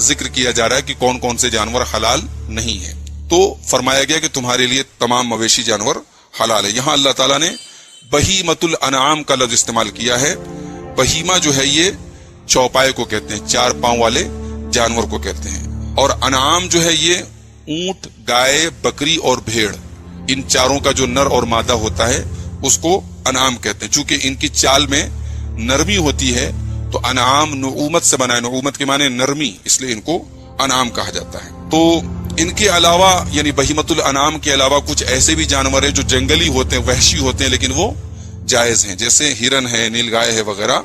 ذکر کیا جا رہا ہے کہ کون کون سے جانور حلال نہیں ہیں. تو فرمایا گیا کہ تمہارے لیے تمام مویشی جانور حلال ہے. یہاں اللہ تعالیٰ نے بہیمۃ الانعام کا لفظ استعمال کیا ہے. بہیمہ جو ہے یہ چوپائے کو کہتے ہیں, 4 پاؤں والے جانور کو کہتے ہیں, اور انعام جو ہے یہ اونٹ, گائے, بکری اور بھیڑ, ان چاروں کا جو نر اور مادہ ہوتا ہے اس کو انعام کہتے ہیں. چونکہ ان کی چال میں نرمی ہوتی ہے تو انعام نعومت سے بنا ہے, نعومت کے معنی نرمی, اس لیے ان کو انعام کہا جاتا ہے. تو ان کے علاوہ یعنی بہیمۃ الانعام کے علاوہ کچھ ایسے بھی جانور ہیں جو جنگلی ہوتے ہیں, وحشی ہوتے ہیں, لیکن وہ جائز ہیں, جیسے ہرن ہے, نیل گائے ہے وغیرہ,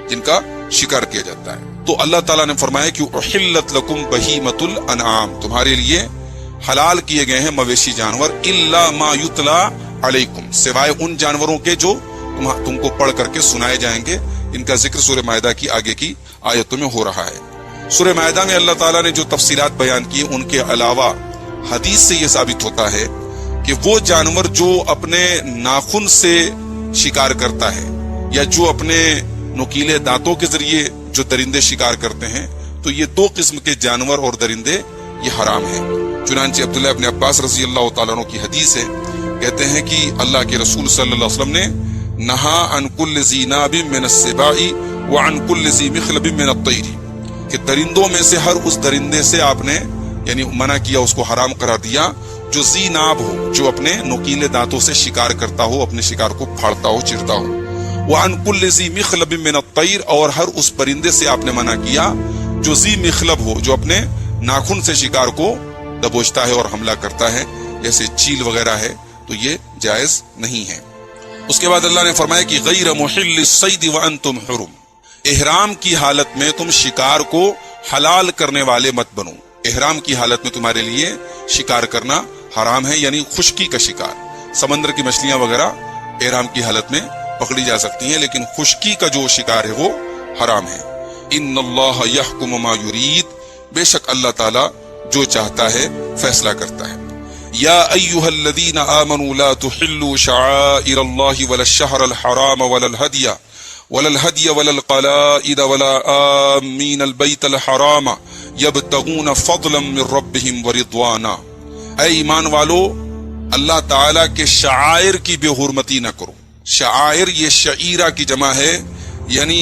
جن کا شکار کیا جاتا ہے. تو اللہ تعالیٰ نے فرمایا کہ احلت لکم بہیمۃ الانعام, تمہارے لیے حلال کیے گئے ہیں مویشی جانور, الا ما یتلا علیکم, سوائے ان جانوروں کے جو تم کو پڑھ کر کے سنائے جائیں گے. ان کا ذکر سورہ مائدہ کی آگے کی آیتوں میں ہو رہا ہے. سورہ مائدہ میں اللہ تعالیٰ نے جو تفصیلات بیان کی, ان کے علاوہ حدیث سے یہ ثابت ہوتا ہے کہ وہ جانور جو اپنے ناخن سے شکار کرتا ہے یا جو اپنے نوکیلے دانتوں کے ذریعے جو درندے شکار کرتے ہیں, تو یہ 2 قسم کے جانور اور درندے یہ حرام ہیں. چنانچہ عبداللہ ابن عباس رضی اللہ تعالیٰ عنہ کی حدیث ہے, کہتے ہیں کہ اللہ کے رسول صلی اللہ علیہ وسلم نے نہا عن کل ذی ناب من السباع وعن کل ذی مخلب من الطیر, کہ درندوں میں سے ہر اس درندے سے آپ نے یعنی منع کیا, اس کو حرام قرار دیا جو ذی ناب ہو, جو اپنے نوکیلے دانتوں سے شکار کرتا ہو, اپنے شکار کو پھاڑتا ہو, چرتا ہو. وعن کل ذی مخلب من الطیر, اور ہر اس پرندے سے آپ نے منع کیا جو ذی مخلب ہو, جو اپنے ناخن سے شکار کو دبوچتا ہے اور حملہ کرتا ہے, جیسے چیل وغیرہ ہے, تو یہ جائز نہیں ہے. اس کے بعد اللہ نے فرمایا کہ غیر محل الصید وانتم حرم, احرام کی حالت میں تم شکار کو حلال کرنے والے مت بنو. احرام کی حالت میں تمہارے لیے شکار کرنا حرام ہے, یعنی خشکی کا شکار. سمندر کی مچھلیاں وغیرہ احرام کی حالت میں پکڑی جا سکتی ہیں, لیکن خشکی کا جو شکار ہے وہ حرام ہے. ان اللہ یحکم ما یرید, بے شک اللہ تعالی جو چاہتا ہے فیصلہ کرتا ہے. یا ایھا الذین آمنوا لا تحلوا شعائر اللہ ولا الشہر الحرام ولا الہدی ولا القلائد ولا آمین البیت الحرام یبتغون فضلا من ربہم ورضوانا. اے ایمان والو, اللہ تعالیٰ کے شعائر کی بے حرمتی نہ کرو. شعائر یہ شعیرہ کی جمع ہے, یعنی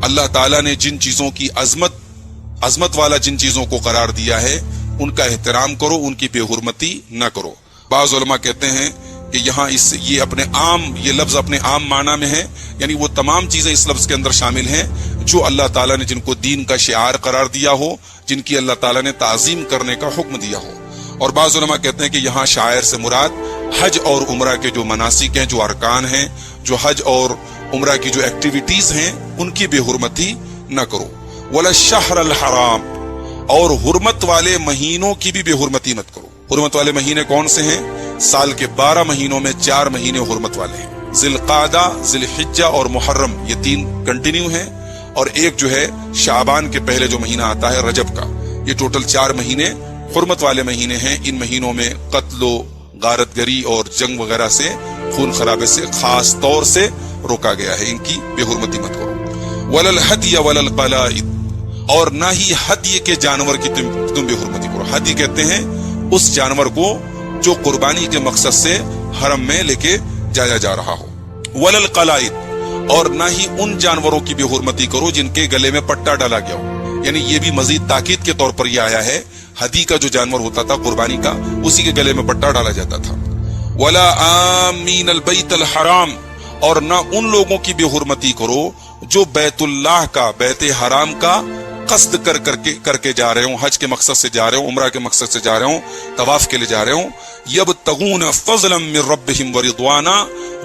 اللہ تعالیٰ نے جن چیزوں کی عظمت والا جن چیزوں کو قرار دیا ہے ان کا احترام کرو, ان کی بے حرمتی نہ کرو. بعض علماء کہتے ہیں کہ یہاں یہ لفظ اپنے عام معنی میں ہے, یعنی وہ تمام چیزیں اس لفظ کے اندر شامل ہیں جو اللہ تعالیٰ نے جن کو دین کا شعار قرار دیا ہو, جن کی اللہ تعالیٰ نے تعظیم کرنے کا حکم دیا ہو. اور بعض علماء کہتے ہیں کہ یہاں شاعر سے مراد حج اور عمرہ کے جو مناسک ہیں, جو ارکان ہیں, جو حج اور عمرہ کی جو ایکٹیویٹیز ہیں, ان کی بے حرمتی نہ کرو. ولا الشہر الحرام, اور حرمت والے مہینوں کی بھی بے حرمتی مت کرو. حرمت والے مہینے کون سے ہیں؟ سال کے 12 مہینوں میں 4 مہینے حرمت والے ہیں, ذی القعدہ, ذی الحجہ اور محرم, یہ 3 کنٹینیو ہیں, اور ایک جو ہے شعبان کے پہلے جو مہینہ آتا ہے رجب کا. یہ ٹوٹل 4 مہینے حرمت والے مہینے ہیں. ان مہینوں میں قتل و غارت گری اور جنگ وغیرہ سے, خون خرابے سے خاص طور سے روکا گیا ہے, ان کی بے حرمتی مت کرو. ولا الہدی ولا القلائد, اور نہ ہی ہدی کے جانور کی تم بے حرمتی کرو. ہدی کہتے ہیں اس جانور کو جو قربانی کے مقصد سے حرم میں لے کے جایا جا رہا ہو. ولا القلائد, اور نہ ہی ان جانوروں کی بے حرمتی کرو جن کے گلے میں پٹا ڈالا گیا ہو, یعنی یہ بھی مزید تاکید کے طور پر یہ آیا ہے. ہدی کا جو جانور ہوتا تھا قربانی کا, اسی کے گلے میں پٹا ڈالا جاتا تھا. ولا آمین البیت الحرام, اور نہ ان لوگوں کی بے حرمتی کرو جو بیت اللہ کا, بیت حرام کا قصد کر کے جا رہے ہوں, حج کے مقصد سے جا رہے ہوں, عمرہ کے مقصد سے جا رہے ہوں, طواف کے لیے جا رہے ہوں. یبتغون فضلا من ربہم ورضوانا,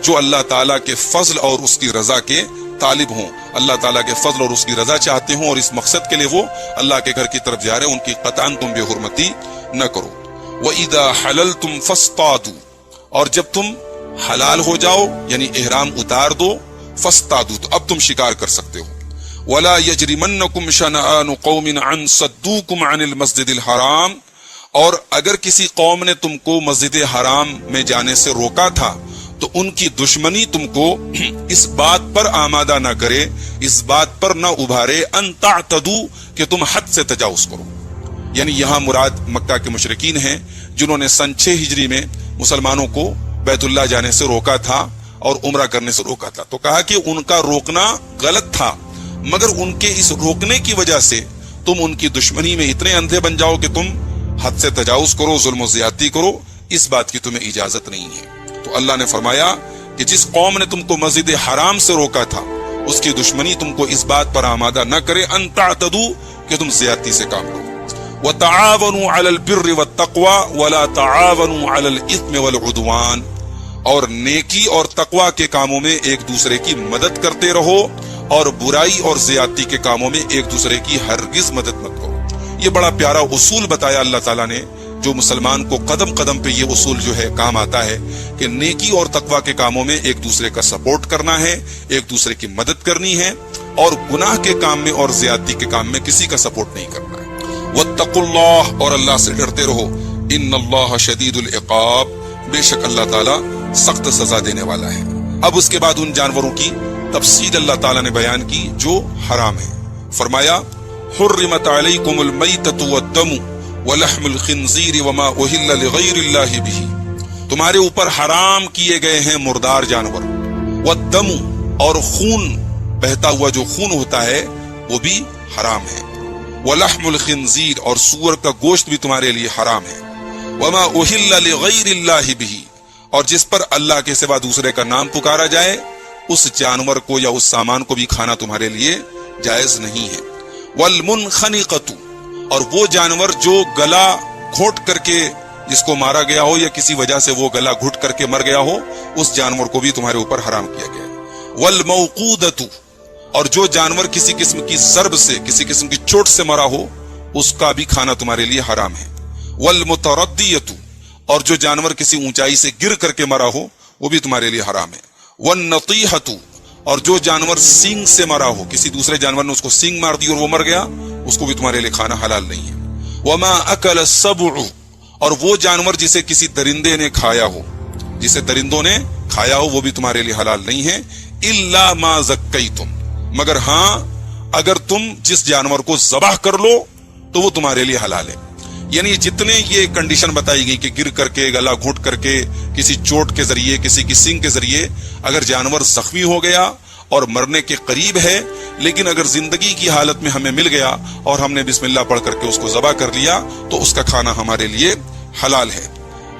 جو اللہ تعالیٰ کے فضل اور اس کی رضا کے طالب ہوں, اللہ تعالیٰ کے فضل اور اس کی رضا چاہتے ہوں, اور اس مقصد کے لیے وہ اللہ کے گھر کی طرف جا رہے ہیں, ان کی قطعاً تم بے حرمتی نہ کرو. وَإِذَا حَلَلْتُمْ فَاسْتَادُوا, اور جب تم حلال ہو جاؤ یعنی احرام اتار دو, فَاسْتَادُوا, تو اب تم شکار کر سکتے ہو. وَلَا يَجْرِمَنَّكُمْ شَنَآنُ قَوْمٍ عَنْ صَدُّوكُمْ عَنِ الْمَسْجِدِ الْحَرَامِ, اور اگر کسی قوم نے تم کو مسجد حرام میں جانے سے روکا تھا تو ان کی دشمنی تم کو اس بات پر آمادہ نہ کرے، اس بات پر نہ ابھارے ان تعتدو کہ تم حد سے تجاوز کرو. یعنی یہاں مراد مکہ کے مشرکین ہیں جنہوں نے سن 6 ہجری میں مسلمانوں کو بیت اللہ جانے سے روکا تھا اور عمرہ کرنے سے روکا تھا. تو کہا کہ ان کا روکنا غلط تھا، مگر ان کے اس روکنے کی وجہ سے تم ان کی دشمنی میں اتنے اندھے بن جاؤ کہ تم حد سے تجاوز کرو، ظلم و زیادتی کرو، اس بات کی تمہیں اجازت نہیں ہے. تو اللہ نے فرمایا کہ جس قوم نے تم کو مسجد حرام سے روکا تھا اس کی دشمنی تم کو اس بات پر آمادہ نہ کرے ان تعتدو کہ تم زیادتی سے کام لو. وَتَعَاوَنُوا عَلَى الْبِرِّ وَالتَّقْوَى وَلَا تَعَاوَنُوا عَلَى الْإِثْمِ وَالْعُدْوَانِ، اور نیکی اور تقوی کے کاموں میں ایک دوسرے کی مدد کرتے رہو اور برائی اور زیادتی کے کاموں میں ایک دوسرے کی ہرگز مدد مت کرو. یہ بڑا پیارا اصول بتایا اللہ تعالیٰ نے، جو مسلمان کو قدم قدم پہ یہ اصول جو ہے کام آتا ہے کہ نیکی اور تقوی کے کاموں میں ایک دوسرے کا سپورٹ کرنا ہے، ایک دوسرے کی مدد کرنی ہے، اور گناہ کے کام میں اور زیادتی کے کام میں کسی کا سپورٹ نہیں کرنا ہے. واتقوا اللہ، اور اللہ سے ڈرتے رہو. ان اللہ شدید العقاب، بے شک اللہ تعالیٰ سخت سزا دینے والا ہے. اب اس کے بعد ان جانوروں کی تفصیل اللہ تعالیٰ نے بیان کی جو حرام ہے. فرمایا حرمت علیکم المیتۃ والدم ولحم الخنزیر وما اہل لغیر اللہ بہ، تمہارے اوپر حرام کیے گئے ہیں مردار جانور، والدم، اور خون، بہتا ہوا جو خون ہوتا ہے وہ بھی حرام ہے، ولحم الخنزیر، اور سور کا گوشت بھی تمہارے لیے حرام ہے، وما اہل لغیر اللہ بہ، اور جس پر اللہ کے سوا دوسرے کا نام پکارا جائے اس جانور کو یا اس سامان کو بھی کھانا تمہارے لیے جائز نہیں ہے. والمنخنقۃ، اور وہ جانور جو گلا گھونٹ کر کے جس کو مارا گیا ہو یا کسی وجہ سے وہ گلا گھٹ کر کے مر گیا ہو اس جانور کو بھی تمہارے اوپر حرام کیا گیا ہے. والموقودۃ، اور جو جانور کسی قسم کی ضرب سے، کسی قسم کی چوٹ سے مرا ہو اس کا بھی کھانا تمہارے لیے حرام ہے. والمتردیۃ، اور جو جانور کسی اونچائی سے گر کر کے مرا ہو وہ بھی تمہارے لیے حرام ہے. والنطیحۃ، اور جو جانور سینگ سے مرا ہو، کسی دوسرے جانور نے اس کو سینگ مار دی اور وہ مر گیا، اس کو بھی تمہارے لیے کھانا حلال نہیں ہے. وما اکل السبع، اور وہ جانور جسے کسی درندے نے کھایا ہو، جسے درندوں نے کھایا ہو وہ بھی تمہارے لیے حلال نہیں ہے. الا ما زکیتم، مگر ہاں اگر تم جس جانور کو ذبح کر لو تو وہ تمہارے لیے حلال ہے. یعنی جتنے یہ کنڈیشن بتائی گئی کہ گر کر کے، گلا گھونٹ کر کے، کسی چوٹ کے ذریعے، کسی کی سینگ کے ذریعے اگر جانور زخمی ہو گیا اور مرنے کے قریب ہے، لیکن اگر زندگی کی حالت میں ہمیں مل گیا اور ہم نے بسم اللہ پڑھ کر کے اس کو ذبح کر لیا تو اس کا کھانا ہمارے لیے حلال ہے.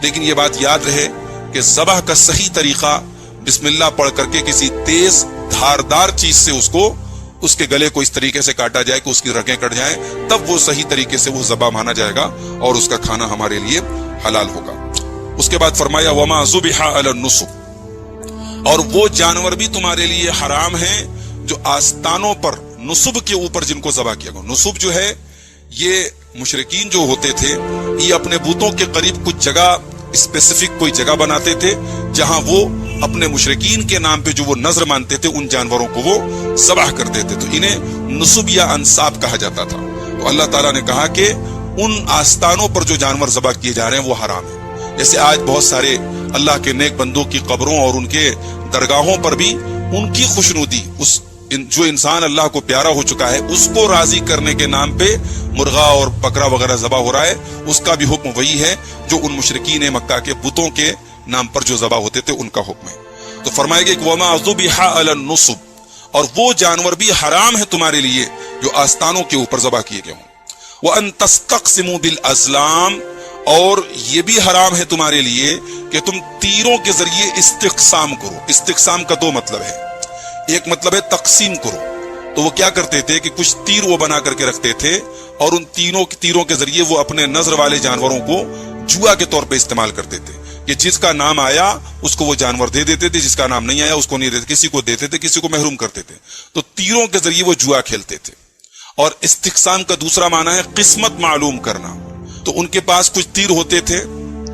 لیکن یہ بات یاد رہے کہ ذبح کا صحیح طریقہ بسم اللہ پڑھ کر کے کسی تیز دھاردار چیز سے اس کے گلے کو اس طریقے سے کاٹا جائے کہ اس کی رگیں کٹ جائیں، تب وہ صحیح طریقے سے وہ ذبح مانا جائے گا اور اس کا کھانا ہمارے لیے حلال ہوگا. اس کے بعد فرمایا وما ذبح علی النصب، اور وہ جانور بھی تمہارے لیے حرام ہیں جو آستانوں پر، نصب کے اوپر جن کو ذبح کیا گیا. نصب جو ہے یہ مشرکین جو ہوتے تھے یہ اپنے بتوں کے قریب کچھ جگہ، اسپیسیفک کوئی جگہ بناتے تھے جہاں وہ اپنے مشرکین کے نام پہ جو وہ نظر مانتے تھے ان جانوروں کو وہ ذبح کر دیتے، تو انہیں نصب یا انصاب کہا جاتا تھا. تو اللہ تعالیٰ نے کہا کہ ان آستانوں پر جو جانور ذبح کیے جا رہے ہیں وہ حرام ہے. جیسے آج بہت سارے اللہ کے نیک بندوں کی قبروں اور ان کے درگاہوں پر بھی ان کی خوشنودی، جو انسان اللہ کو پیارا ہو چکا ہے اس کو راضی کرنے کے نام پہ مرغا اور بکرا وغیرہ ذبح ہو رہا ہے، اس کا بھی حکم وہی ہے جو ان مشرکین مکہ کے بتوں کے نام پر جو ذبح ہوتے تھے ان کا حکم ہے. تو فرمائے گا کہ وما ذبح علی النصب، اور وہ جانور بھی حرام ہے تمہارے لیے جو آستانوں کے اوپر ذبح کیے گئے ہوں. وان تستقسموا بالازلام، اور یہ بھی حرام ہے تمہارے لیے کہ تم تیروں کے ذریعے استقسام کرو. استقسام کا دو مطلب ہے، ایک مطلب ہے تقسیم کرو. تو وہ کیا کرتے تھے کہ کچھ تیر وہ بنا کر کے رکھتے تھے اور ان تیروں کے ذریعے وہ اپنے نظر والے جانوروں کو جوا کے طور پہ استعمال کرتے تھے کہ جس کا نام آیا اس کو وہ جانور دے دیتے تھے، جس کا نام نہیں آیا اس کو نہیں دیتے، کسی کو دیتے تھے کسی کو محروم کرتے تھے. تو تیروں کے ذریعے وہ جوا کھیلتے تھے. اور استقسام کا دوسرا معنی ہے قسمت معلوم کرنا. تو ان کے پاس کچھ تیر ہوتے تھے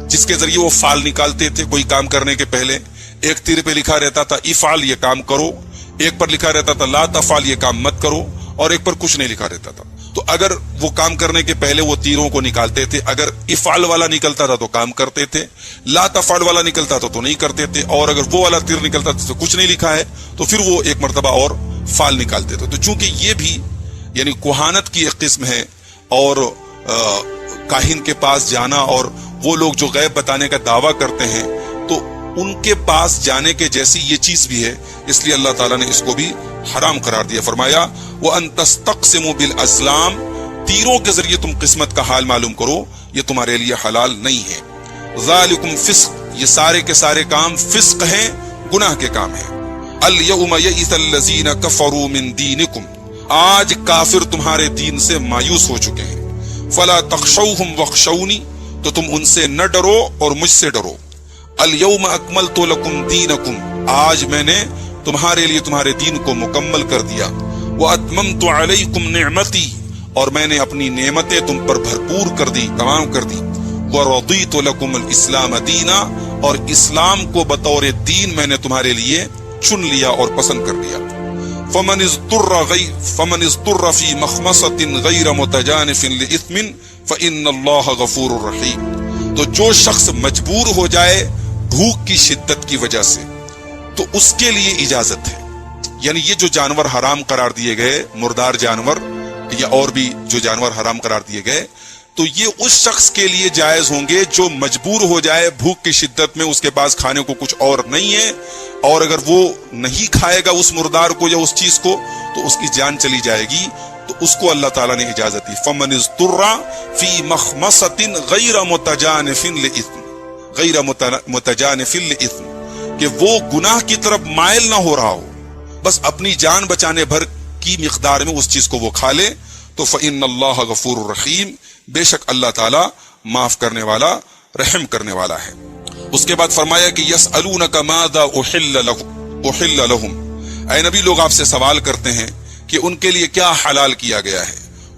جس کے ذریعے وہ فال نکالتے تھے کوئی کام کرنے کے پہلے. ایک تیر پہ لکھا رہتا تھا افعل، یہ کام کرو، ایک پر لکھا رہتا تھا لا تفعل، یہ کام مت کرو، اور ایک پر کچھ نہیں لکھا رہتا تھا. تو اگر وہ کام کرنے کے پہلے وہ تیروں کو نکالتے تھے، اگر افعل والا نکلتا تھا تو کام کرتے تھے، لا تفعل والا نکلتا تھا تو نہیں کرتے تھے، اور اگر وہ والا تیر نکلتا تھا تو کچھ نہیں لکھا ہے تو پھر وہ ایک مرتبہ اور فعل نکالتے تھے۔ تو چونکہ یہ بھی یعنی کوہانت کی ایک قسم ہے، اور کاہن کے پاس جانا اور وہ لوگ جو غیب بتانے کا دعویٰ کرتے ہیں تو ان کے پاس جانے کے جیسی یہ چیز بھی ہے، اس لیے اللہ تعالیٰ نے اس کو بھی حرام قرار دیا۔ فرمایا وَأَن تَسْتَقْسِمُوا بِالْأَزْلَامِ، تیروں کے ذریعے تم قسمت کا حال معلوم کرو، یہ تمہارے لیے حلال نہیں ہے۔ ذَلِكُمْ فِسْق، یہ سارے کے سارے کام فسق ہیں، گناہ کے کام ہیں۔ الْيَوْمَ يَئِسَ الَّذِينَ كَفَرُوا مِن دِينِكُمْ، آج کافر تمہارے دین سے مایوس ہو چکے ہیں۔ فَلَا تَخْشَوْهُمْ وَاخْشَوْنِي، تو تم ان سے نہ ڈرو اور مجھ سے ڈرو۔ الْيَوْمَ أَكْمَلْتُ لَكُمْ دِينَكُمْ، آج میں نے تمہارے لیے تمہارے دین کو مکمل کر دیا۔ وَأَتْمَمْتُ عَلَيْكُمْ نِعْمَتِي، اور میں نے اپنی نعمتیں تم پر بھرپور کر دی، تمام کر دی۔ وَرَضِيتُ لَكُمُ الْإِسْلَامَ دِينًا، اور اسلام کو بطور دین میں نے تمہارے لیے چن لیا اور پسند کر لیا۔ فَمَنِ اضْطُرَّ فِي مَخْمَصَةٍ غَيْرَ مُتَجَانِفٍ لِإِثْمٍ فَإِنَّ اللَّهَ غَفُورٌ رَحِيمٌ، تو جو شخص مجبور ہو جائے بھوک کی شدت کی وجہ سے تو اس کے لیے اجازت ہے۔ یعنی یہ جو جانور حرام قرار دیے گئے، مردار جانور یا اور بھی جو جانور حرام قرار دیے گئے، تو یہ اس شخص کے لیے جائز ہوں گے جو مجبور ہو جائے بھوک کی شدت میں، اس کے پاس کھانے کو کچھ اور نہیں ہے، اور اگر وہ نہیں کھائے گا اس مردار کو یا اس چیز کو تو اس کی جان چلی جائے گی، تو اس کو اللہ تعالیٰ نے اجازت دی۔ فَمَنِ اضْطُرَّ فِي مَخْمَصَةٍ غَيْرَ مُتَجَانِفٍ لِإِثْمٍ، غَيْرَ مُتَجَانِفٍ لِإِثْمٍ، کہ وہ گناہ کی طرف مائل نہ ہو رہا ہو، بس اپنی جان بچانے بھر کی مقدار میں اس چیز کو وہ کھا لے، تو فَإِنَّ اللَّهَ غَفُورٌ رَحِيمٌ، بے شک اللہ تعالیٰ معاف کرنے والا، رحم کرنے والا ہے۔ اس کے بعد فرمایا کہ يَسْأَلُونَكَ مَاذَا أُحِلَّ لَهُمْ، اے نبی لوگ آپ سے سوال کرتے ہیں کہ ان کے لیے کیا حلال کیا گیا ہے۔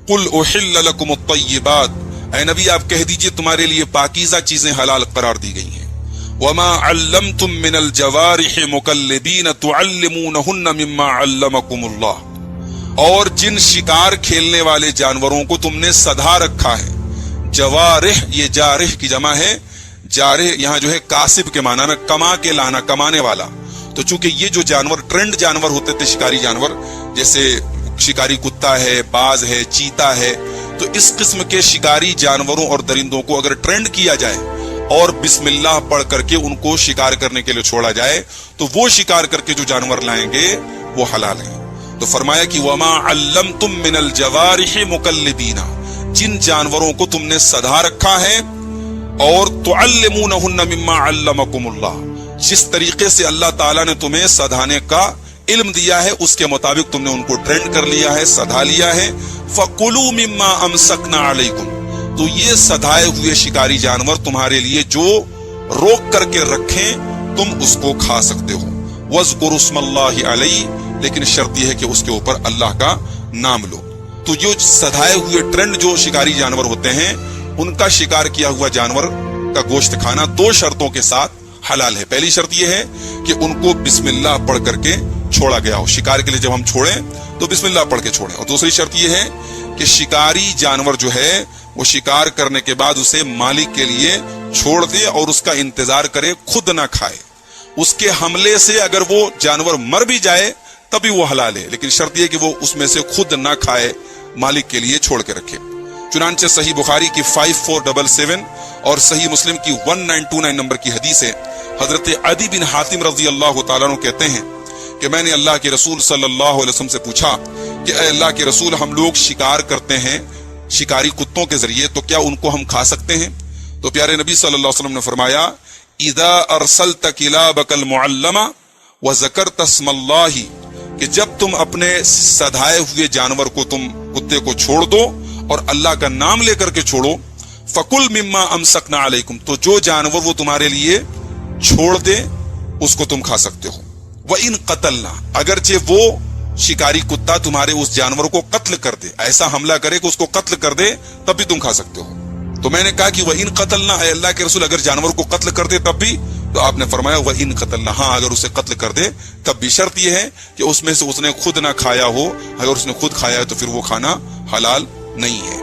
قُلْ أُحِلَّ لَكُمُ الطَّيِّبَاتُ، اے نبی آپ کہہ دیجئے تمہارے لیے پاکیزہ چیزیں حلال قرار دی گئی ہیں۔ وَمَا عَلَّمْتُم مِّنَ الْجَوَارِحِ مُكَلِّبِينَ تُعَلِّمُونَهُنَّ مِمَّا عَلَّمَكُمُ اللَّهُ، اور جن شکار کھیلنے والے جانوروں کو تم نے سدھا رکھا ہے۔ جوارح، یہ جارح کی جمع ہے، جارح یہاں جو ہے کاسب کے معنی میں، کما کے لانا، کمانے والا۔ تو چونکہ یہ جو جانور ٹرینڈ جانور ہوتے تھے، شکاری جانور، جیسے شکاری کتا ہے، باز ہے، چیتا ہے، تو اس قسم کے شکاری جانوروں اور درندوں کو اگر ٹرینڈ کیا جائے اور بسم اللہ پڑھ کر کے ان کو شکار کرنے کے لیے چھوڑا جائے تو وہ شکار کر کے جو جانور لائیں گے وہ حلال ہیں۔ تو فرمایا کہ وما علمتم من الجوارح مکلبین، جن جانوروں کو تم نے سدھا رکھا ہے، اور تعلمونہن مما علمکم اللہ، جس طریقے سے اللہ تعالیٰ نے تمہیں سدھانے کا علم دیا ہے اس کے مطابق تم نے ان کو ٹرینڈ کر لیا ہے، سدھا لیا ہے۔ فَقُلُوا مِمَّا أَمْسَكْنَا عَلَيْكُمْ، تو یہ سدھائے ہوئے شکاری جانور تمہارے لیے جو روک کر کے رکھیں تم اس کو کھا سکتے ہو۔ وَاذْكُرُوا اسْمَ اللَّهِ عَلَيْهِ، لیکن شرط یہ ہے کہ اس کے اوپر اللہ کا نام لو۔ تو جو سدھائے ہوئے ٹرینڈ جو شکاری جانور ہوتے ہیں ان کا شکار کیا ہوا جانور کا گوشت کھانا دو شرطوں کے ساتھ حلال ہے۔ پہلی شرط یہ ہے کہ ان کو بسم اللہ پڑھ کر کے چھوڑا گیا ہو، شکار کے لیے جب ہم چھوڑیں تو بسم اللہ پڑھ کے چھوڑیں۔ اور دوسری شرط یہ ہے کہ شکاری جانور جو ہے وہ شکار کرنے کے بعد اسے مالک کے لیے چھوڑ دے اور اس کا انتظار کرے، خود نہ کھائے۔ اس کے حملے سے اگر وہ جانور مر بھی جائے تبھی وہ حلال ہے، لیکن شرط یہ کہ وہ اس میں سے خود نہ کھائے، مالک کے لیے چھوڑ کے رکھے۔ چنانچہ صحیح بخاری کی 5477 اور صحیح مسلم کی 1929 نمبر کی حدیث ہے، حضرت عدی بن حاتم رضی اللہ تعالیٰ عنہ کہتے ہیں کہ میں نے اللہ کے رسول صلی اللہ علیہ وسلم سے پوچھا کہ اے اللہ کے رسول، ہم لوگ شکار کرتے ہیں شکاری کتوں کے ذریعے، تو کیا ان کو ہم کھا سکتے ہیں؟ تو پیارے نبی صلی اللہ علیہ وسلم نے فرمایا اذا ارسلت کلابک المعلمہ وذکرت اسم اللہ، کہ جب تم اپنے سدھائے ہوئے جانور کو، تم کتے کو چھوڑ دو اور اللہ کا نام لے کر کے چھوڑو، فَقُلْ مِمَّا أَمْسَكْنَا عَلَيْكُمْ، تو جو جانور وہ تمہارے لیے چھوڑ دے اس کو تم کھا سکتے ہو۔ وَإِن قَتَلْنَا، اگرچہ وہ شکاری کتا تمہارے اس جانور کو قتل کر دے، ایسا حملہ کرے کہ اس کو قتل کر دے، تب بھی تم کھا سکتے ہو۔ تو میں نے کہا کہ وَإِن قَتَلْنَا، اے اللہ کے رسول اگر جانور کو قتل کر دے تب بھی؟ تو آپ نے فرمایا وَإِن قَتَلْنَا، ہاں اگر اسے قتل کر دے تب بھی، شرط یہ ہے کہ اس میں سے اس نے خود نہ کھایا ہو، اگر اس نے خود کھایا ہے تو پھر وہ کھانا حلال نہیں ہے۔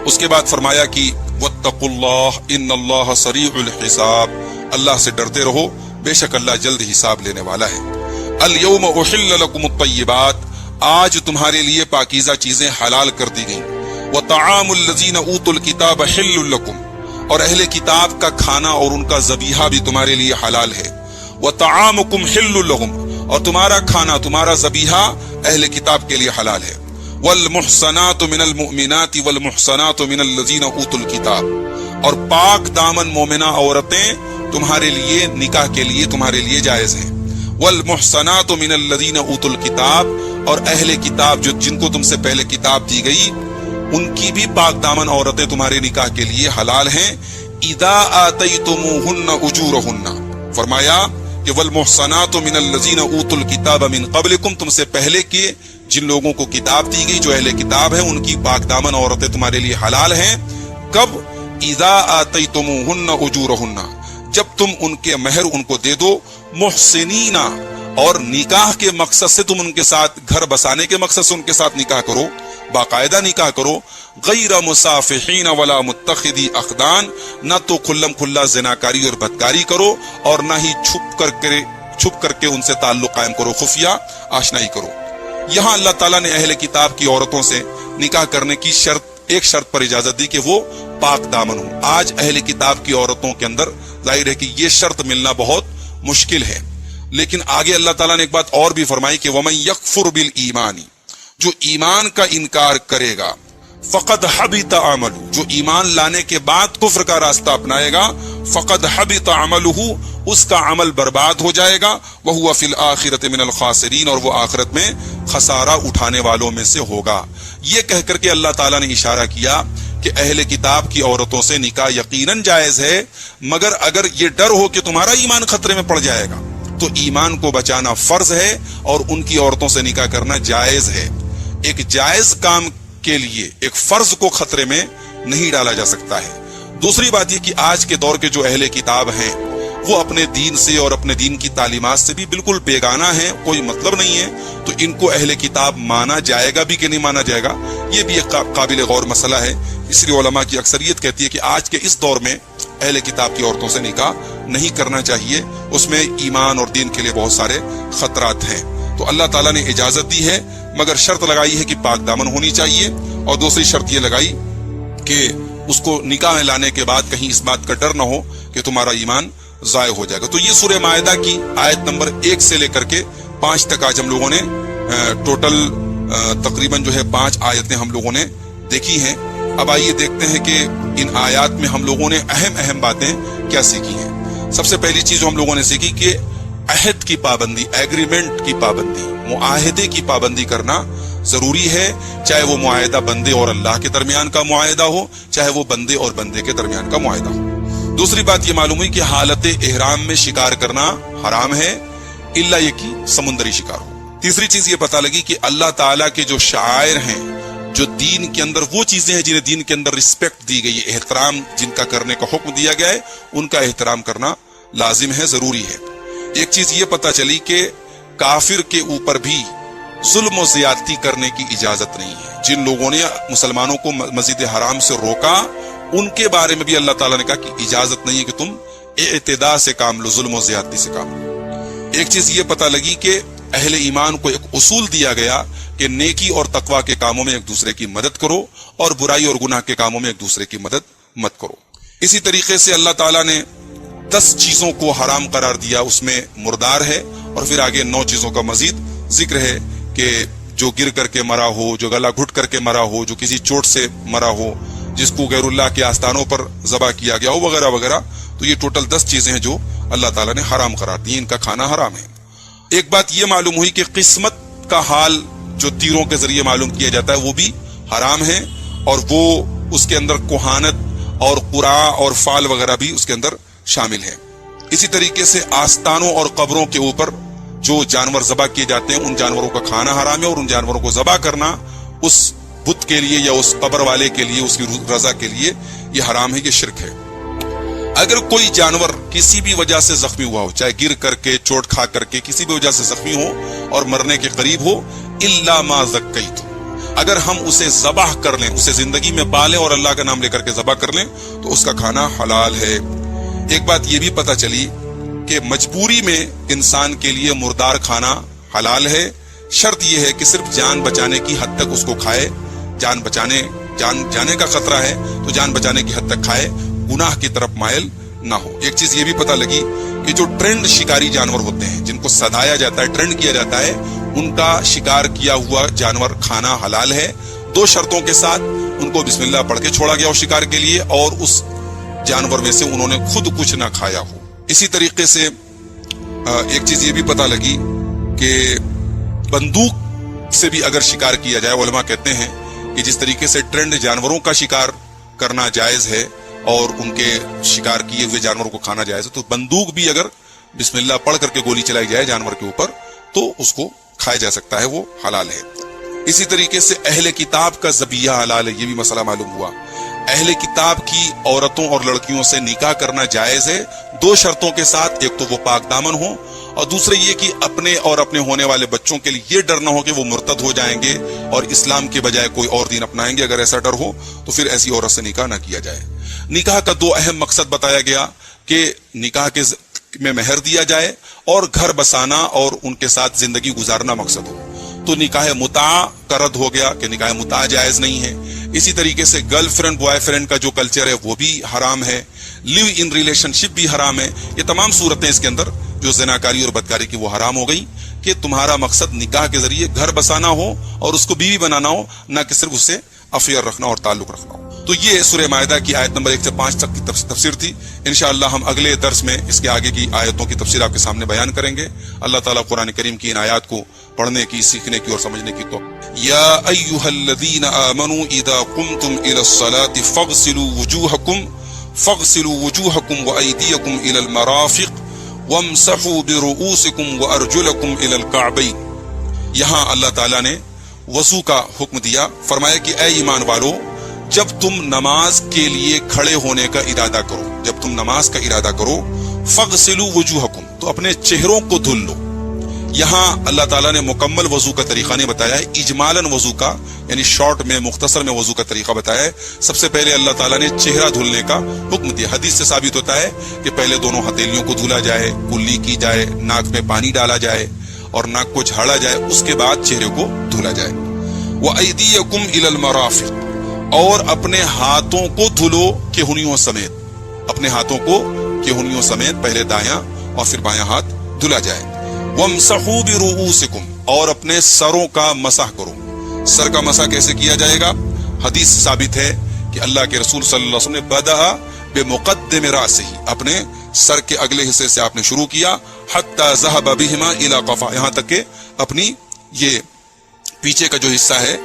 اس کے بعد فرمایا کہ واتقوا اللہ سریع الحساب، اللہ سے ڈرتے رہو، بے شک اللہ جلد حساب لینے والا ہے۔ الیوم احل لکم الطیبات، آج تمہارے لیے پاکیزہ چیزیں حلال کر دی گئیں۔ وطعام الذین اوتوا الکتاب حل لکم، اور اہل کتاب کا کھانا اور ان کا ذبیحہ بھی تمہارے لیے حلال ہے۔ وطعامکم حل لہم، اور تمہارا کھانا، تمہارا ذبیحہ اہل کتاب کے لیے حلال ہے۔ والمحصنات من المؤمنات والمحصنات من الذین اوتوا الکتاب، اور پاک دامن مومنہ عورتیں تمہارے لیے نکاح کے لیے تمہارے لیے جائز ہیں۔ والمحصنات من الذین اوتوا الکتاب، اور اہل کتاب جو جن کو تم سے پہلے کتاب دی گئی ان کی بھی پاک دامن عورتیں تمہارے نکاح کے لیے حلال ہیں۔ اذا آتیتموہن اجورہن، فرمایا کہ والمحصنات من الذین اوتوا الکتاب من قبلکم، تم سے پہلے کے جن لوگوں کو کتاب دی گئی جو اہل کتاب ہیں ان کی پاک دامن عورتیں تمہارے لیے حلال ہیں۔ کب؟ اذا آتیتموہن اجورہن، جب تم ان کے مہر ان کو دے دو، محسنین، اور نکاح کے مقصد سے تم ان کے ساتھ گھر بسانے کے مقصد سے ان کے ساتھ نکاح کرو، باقاعدہ نکاح کرو، غیر مصافحین ولا متخذی اخدان، نہ تو کھلم کھلا زناکاری اور بدکاری کرو، اور نہ ہی چھپ کر کے ان سے تعلق قائم کرو، خفیہ آشنائی کرو۔ یہاں اللہ تعالیٰ نے اہل کتاب کی عورتوں سے نکاح کرنے کی ایک شرط پر اجازت دی کہ وہ پاک دامن ہوں۔ آج اہل کتاب کی عورتوں کے اندر ظاہر ہے کہ یہ شرط ملنا بہت مشکل ہے، لیکن آگے اللہ تعالیٰ نے ایک بات اور بھی فرمائی کہ وَمَن يَكْفُرْ بِالْإِيمَانِ، جو ایمان کا انکار کرے گا، فقد حبط عملہ، جو ایمان لانے کے بعد کفر کا راستہ اپنائے گا، فقد حبط عملہ، اس کا عمل برباد ہو جائے گا، وَهُوَ فِي الْآخِرَةِ مِنَ الْخَاسِرِينَ، اور وہ آخرت میں خسارہ اٹھانے والوں میں سے ہوگا۔ یہ کہہ کر کے اللہ تعالیٰ نے اشارہ کیا کہ اہل کتاب کی عورتوں سے نکاح یقیناً جائز ہے، مگر اگر یہ ڈر ہو کہ تمہارا ایمان خطرے میں پڑ جائے گا تو ایمان کو بچانا فرض ہے اور ان کی عورتوں سے نکاح کرنا جائز ہے۔ ایک جائز کام کے لیے ایک فرض کو خطرے میں نہیں ڈالا جا سکتا ہے۔ دوسری بات یہ کہ آج کے دور کے جو اہل کتاب ہیں وہ اپنے دین سے اور اپنے دین کی تعلیمات سے بھی بالکل بیگانہ ہیں، کوئی مطلب نہیں ہے، تو ان کو اہل کتاب مانا جائے گا بھی کہ نہیں مانا جائے گا، یہ بھی ایک قابل غور مسئلہ ہے۔ اس لیے علماء کی اکثریت کہتی ہے کہ آج کے اس دور میں اہل کتاب کی عورتوں سے نکاح نہیں کرنا چاہیے، اس میں ایمان اور دین کے لیے بہت سارے خطرات ہیں۔ تو اللہ تعالیٰ نے اجازت دی ہے، مگر شرط لگائی ہے کہ پاک دامن ہونی چاہیے، اور دوسری شرط یہ لگائی کہ اس کو نکاح میں لانے کے بعد کہیں اس بات کا ڈر نہ ہو کہ تمہارا ایمان ضائع ہو جائے گا۔ تو یہ سورہ مائدہ کی آیت نمبر 1 سے لے کر کے 5 تک آج ہم لوگوں نے ٹوٹل تقریباً جو ہے 5 آیتیں ہم لوگوں نے دیکھی ہیں۔ اب آئیے دیکھتے ہیں کہ ان آیات میں ہم لوگوں نے اہم باتیں کیا سیکھی ہیں۔ سب سے پہلی چیز جو ہم لوگوں نے سیکھی کہ عہد کی پابندی، ایگریمنٹ کی پابندی، معاہدے کی پابندی کرنا ضروری ہے، چاہے وہ معاہدہ بندے اور اللہ کے درمیان کا معاہدہ ہو، چاہے وہ بندے اور بندے کے درمیان کا معاہدہ ہو۔ دوسری بات یہ معلوم ہوئی کہ حالت احرام میں شکار کرنا حرام ہے، الا یہ کہ سمندری شکار ہو۔ تیسری چیز یہ پتہ لگی کہ اللہ تعالیٰ کے جو شعائر ہیں، جو دین کے اندر وہ چیزیں ہیں جنہیں دین کے اندر رسپیکٹ دی گئی ہے، احترام جن کا کرنے کا حکم دیا گیا ہے، ان کا احترام کرنا لازم ہے، ضروری ہے۔ ایک چیز یہ پتہ چلی کہ کافر کے اوپر بھی ظلم و زیادتی کرنے کی اجازت نہیں ہے۔ جن لوگوں نے مسلمانوں کو مسجد حرام سے روکا، ان کے بارے میں بھی اللہ تعالیٰ نے کہا کہ اجازت نہیں ہے کہ تم اعتداء سے کام لو، ظلم و زیادتی سے کام لو۔ ایک چیز یہ پتہ لگی کہ اہل ایمان کو ایک اصول دیا گیا کہ نیکی اور تقوی کے کاموں میں ایک دوسرے کی مدد کرو، اور برائی اور گناہ کے کاموں میں ایک دوسرے کی مدد مت کرو۔ اسی طریقے سے اللہ تعالیٰ نے 10 چیزوں کو حرام قرار دیا، اس میں مردار ہے، اور پھر آگے 9 چیزوں کا مزید ذکر ہے کہ جو گر کر کے مرا ہو، جو گلا گھٹ کر کے مرا ہو، جو کسی چوٹ سے مرا ہو، جس کو غیر اللہ کے آستانوں پر ذبح کیا گیا ہو، وغیرہ وغیرہ۔ تو یہ ٹوٹل 10 چیزیں ہیں جو اللہ تعالیٰ نے حرام قرار دی، ان کا کھانا حرام ہے۔ ایک بات یہ معلوم ہوئی کہ قسمت کا حال جو تیروں کے ذریعے معلوم کیا جاتا ہے وہ بھی حرام ہے، اور وہ اس کے اندر کوہانت اور قرا اور فال وغیرہ بھی اس کے اندر شامل ہے۔ اسی طریقے سے آستانوں اور قبروں کے اوپر جو جانور ذبح کیے جاتے ہیں ان جانوروں کا کھانا حرام ہے، اور ان جانوروں کو ذبح کرنا اس بت کے لیے یا اس قبر والے کے لیے، اس کی رضا کے لیے یہ حرام ہے، یہ شرک ہے۔ اگر کوئی جانور کسی بھی وجہ سے زخمی ہوا ہو، چاہے گر کر کے، چوٹ کھا کر کے، کسی بھی وجہ سے زخمی ہو اور مرنے کے قریب ہو، الا ما ذکیتم، اگر ہم اسے ذبح کر لیں، اسے زندگی میں پالیں اور اللہ کا نام لے کر کے ذبح کر لیں تو اس کا کھانا حلال ہے۔ ایک بات یہ بھی پتہ چلی کہ مجبوری میں انسان کے لیے مردار کھانا حلال ہے، شرط یہ ہے کہ صرف جان بچانے کی حد تک اس کو کھائے، جان جانے کا خطرہ ہے تو جان بچانے کی حد تک کھائے، گناہ کی طرف مائل نہ ہو۔ ایک چیز یہ بھی پتہ لگی کہ جو ٹرینڈ شکاری جانور ہوتے ہیں، جن کو سدایا جاتا ہے، ٹرینڈ کیا جاتا ہے، ان کا شکار کیا ہوا جانور کھانا حلال ہے، 2 شرطوں کے ساتھ۔ ان کو بسم اللہ پڑھ کے چھوڑا گیا ہو شکار کے لیے، اور اس جانور میں سے انہوں نے خود کچھ نہ کھایا ہو۔ اسی طریقے سے ایک چیز یہ بھی پتہ لگی کہ بندوق سے بھی اگر شکار کیا جائے، علماء کہتے ہیں کہ جس طریقے سے ٹرینڈ جانوروں کا شکار کرنا جائز ہے اور ان کے شکار کیے ہوئے جانوروں کو کھانا جائز ہے، تو بندوق بھی اگر بسم اللہ پڑھ کر کے گولی چلائی جائے جانور کے اوپر تو اس کو کھایا جا سکتا ہے، وہ حلال ہے۔ اسی طریقے سے اہل کتاب کا ذبیحہ حلال ہے، یہ بھی مسئلہ معلوم ہوا۔ اہل کتاب کی عورتوں اور لڑکیوں سے نکاح کرنا جائز ہے 2 شرطوں کے ساتھ، ایک تو وہ پاک دامن ہو، اور دوسرے یہ کہ اپنے اور اپنے ہونے والے بچوں کے لیے یہ ڈر نہ ہو کہ وہ مرتد ہو جائیں گے اور اسلام کے بجائے کوئی اور دین اپنائیں گے۔ اگر ایسا ڈر ہو تو پھر ایسی عورت سے نکاح نہ کیا جائے۔ نکاح کا 2 اہم مقصد بتایا گیا کہ نکاح کے میں مہر دیا جائے اور گھر بسانا اور ان کے ساتھ زندگی گزارنا مقصد ہو۔ تو نکاح متاع کا رد ہو گیا کہ نکاح متاع جائز نہیں ہے۔ اسی طریقے سے گرل فرینڈ بوائے فرینڈ کا جو کلچر ہے وہ بھی حرام ہے، لیو ان ریلیشن شپ بھی حرام ہے۔ یہ تمام صورتیں اس کے اندر جو زناکاری اور بدکاری کی وہ حرام ہو گئی کہ تمہارا مقصد نکاح کے ذریعے گھر بسانا ہو اور اس کو بیوی بنانا ہو، نہ کہ صرف اس سے افیئر رکھنا اور تعلق رکھنا ہو۔ تو یہ سورہ مائدہ کی آیت نمبر 1 سے 5 تک کی تفسیر تھی۔ انشاءاللہ ہم اگلے درس میں اس کے آگے کی آیتوں کی تفسیر آپ کے سامنے بیان کریں گے۔ اللہ تعالیٰ قرآن کریم کی ان آیات کو پڑھنے کی، سیکھنے کی اور سمجھنے کی تو یا ایھا الذین آمنوا اذا قمتم الی الصلاۃ فاغسلوا وجوہکم وایدیکم الی المرافق وامسحوا برؤوسکم وارجلکم الی الکعبین۔ یہاں اللہ تعالیٰ نے وضو کا حکم دیا، فرمایا کہ اے ایمان والو، جب تم نماز کے لیے کھڑے ہونے کا ارادہ کرو، جب تم نماز کا ارادہ کرو، فاغسلوا وجوہکم، تو اپنے چہروں کو دھل لو۔ یہاں اللہ تعالیٰ نے مکمل وضو کا طریقہ نہیں بتایا ہے، اجمالاً وضو کا یعنی شارٹ میں، مختصر میں وضو کا طریقہ بتایا ہے۔ سب سے پہلے اللہ تعالیٰ نے چہرہ دھلنے کا حکم دیا۔ حدیث سے ثابت ہوتا ہے کہ پہلے دونوں ہتھیلیوں کو دھلا جائے، کلی کی جائے، ناک میں پانی ڈالا جائے اور ناک کو جھاڑا جائے، اس کے بعد چہرے کو دھلا جائے۔ وَأَيْدِيَكُمْ إِلَى الْمَرَافِقِ، اور اپنے ہاتھوں کو دھلو کہنیوں سمیت، اپنے ہاتھوں کو کہنیوں سمیت پہلے دایاں اور پھر بایاں ہاتھ دھلا جائے۔ وَامْسَحُوا بِرُؤُوسِكُمْ، اور اپنے سروں کا مسح کرو۔ سر کا مسح کیسے کیا جائے گا؟ حدیث سے ثابت ہے کہ اللہ کے رسول صلی اللہ علیہ وسلم نے بدأ بمقدم رأسہ، اپنے سر کے اگلے حصے سے آپ نے شروع کیا، حتی ذهب بهما الى قفا، یہاں تک کہ اپنی یہ پیچھے کا جو حصہ ہے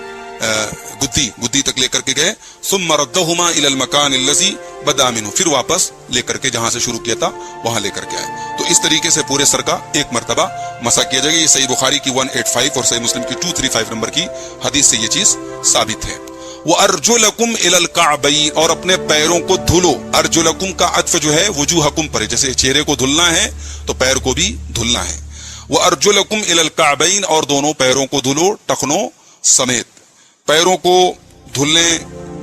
گدی تک لے کر کے گئے، ثم ردہما الى المکان الذی بدأ منہ، پھر واپس لے کر کے جہاں سے شروع کیا تھا وہاں لے کر کے آئے۔ تو اس طریقے سے پورے سر کا ایک مرتبہ مسح کیا جائے گا۔ یہ صحیح بخاری کی 185 اور صحیح مسلم کی 235 نمبر کی حدیث سے یہ چیز ثابت ہے۔ وَأَرْجُلَكُمْ إِلَى الْكَعْبَيْنِ، اور اپنے پیروں کو دھلو۔ ارجلکم کا عطف جو ہے وجوہکم پر ہے، جیسے چہرے کو دھلنا ہے تو پیر کو بھی دھلنا ہے۔ وَأَرْجُلَكُمْ إِلَى الْكَعْبَيْنِ، اور دونوں پیروں کو دھلو ٹخنوں سمیت۔ پیروں کو دھلنے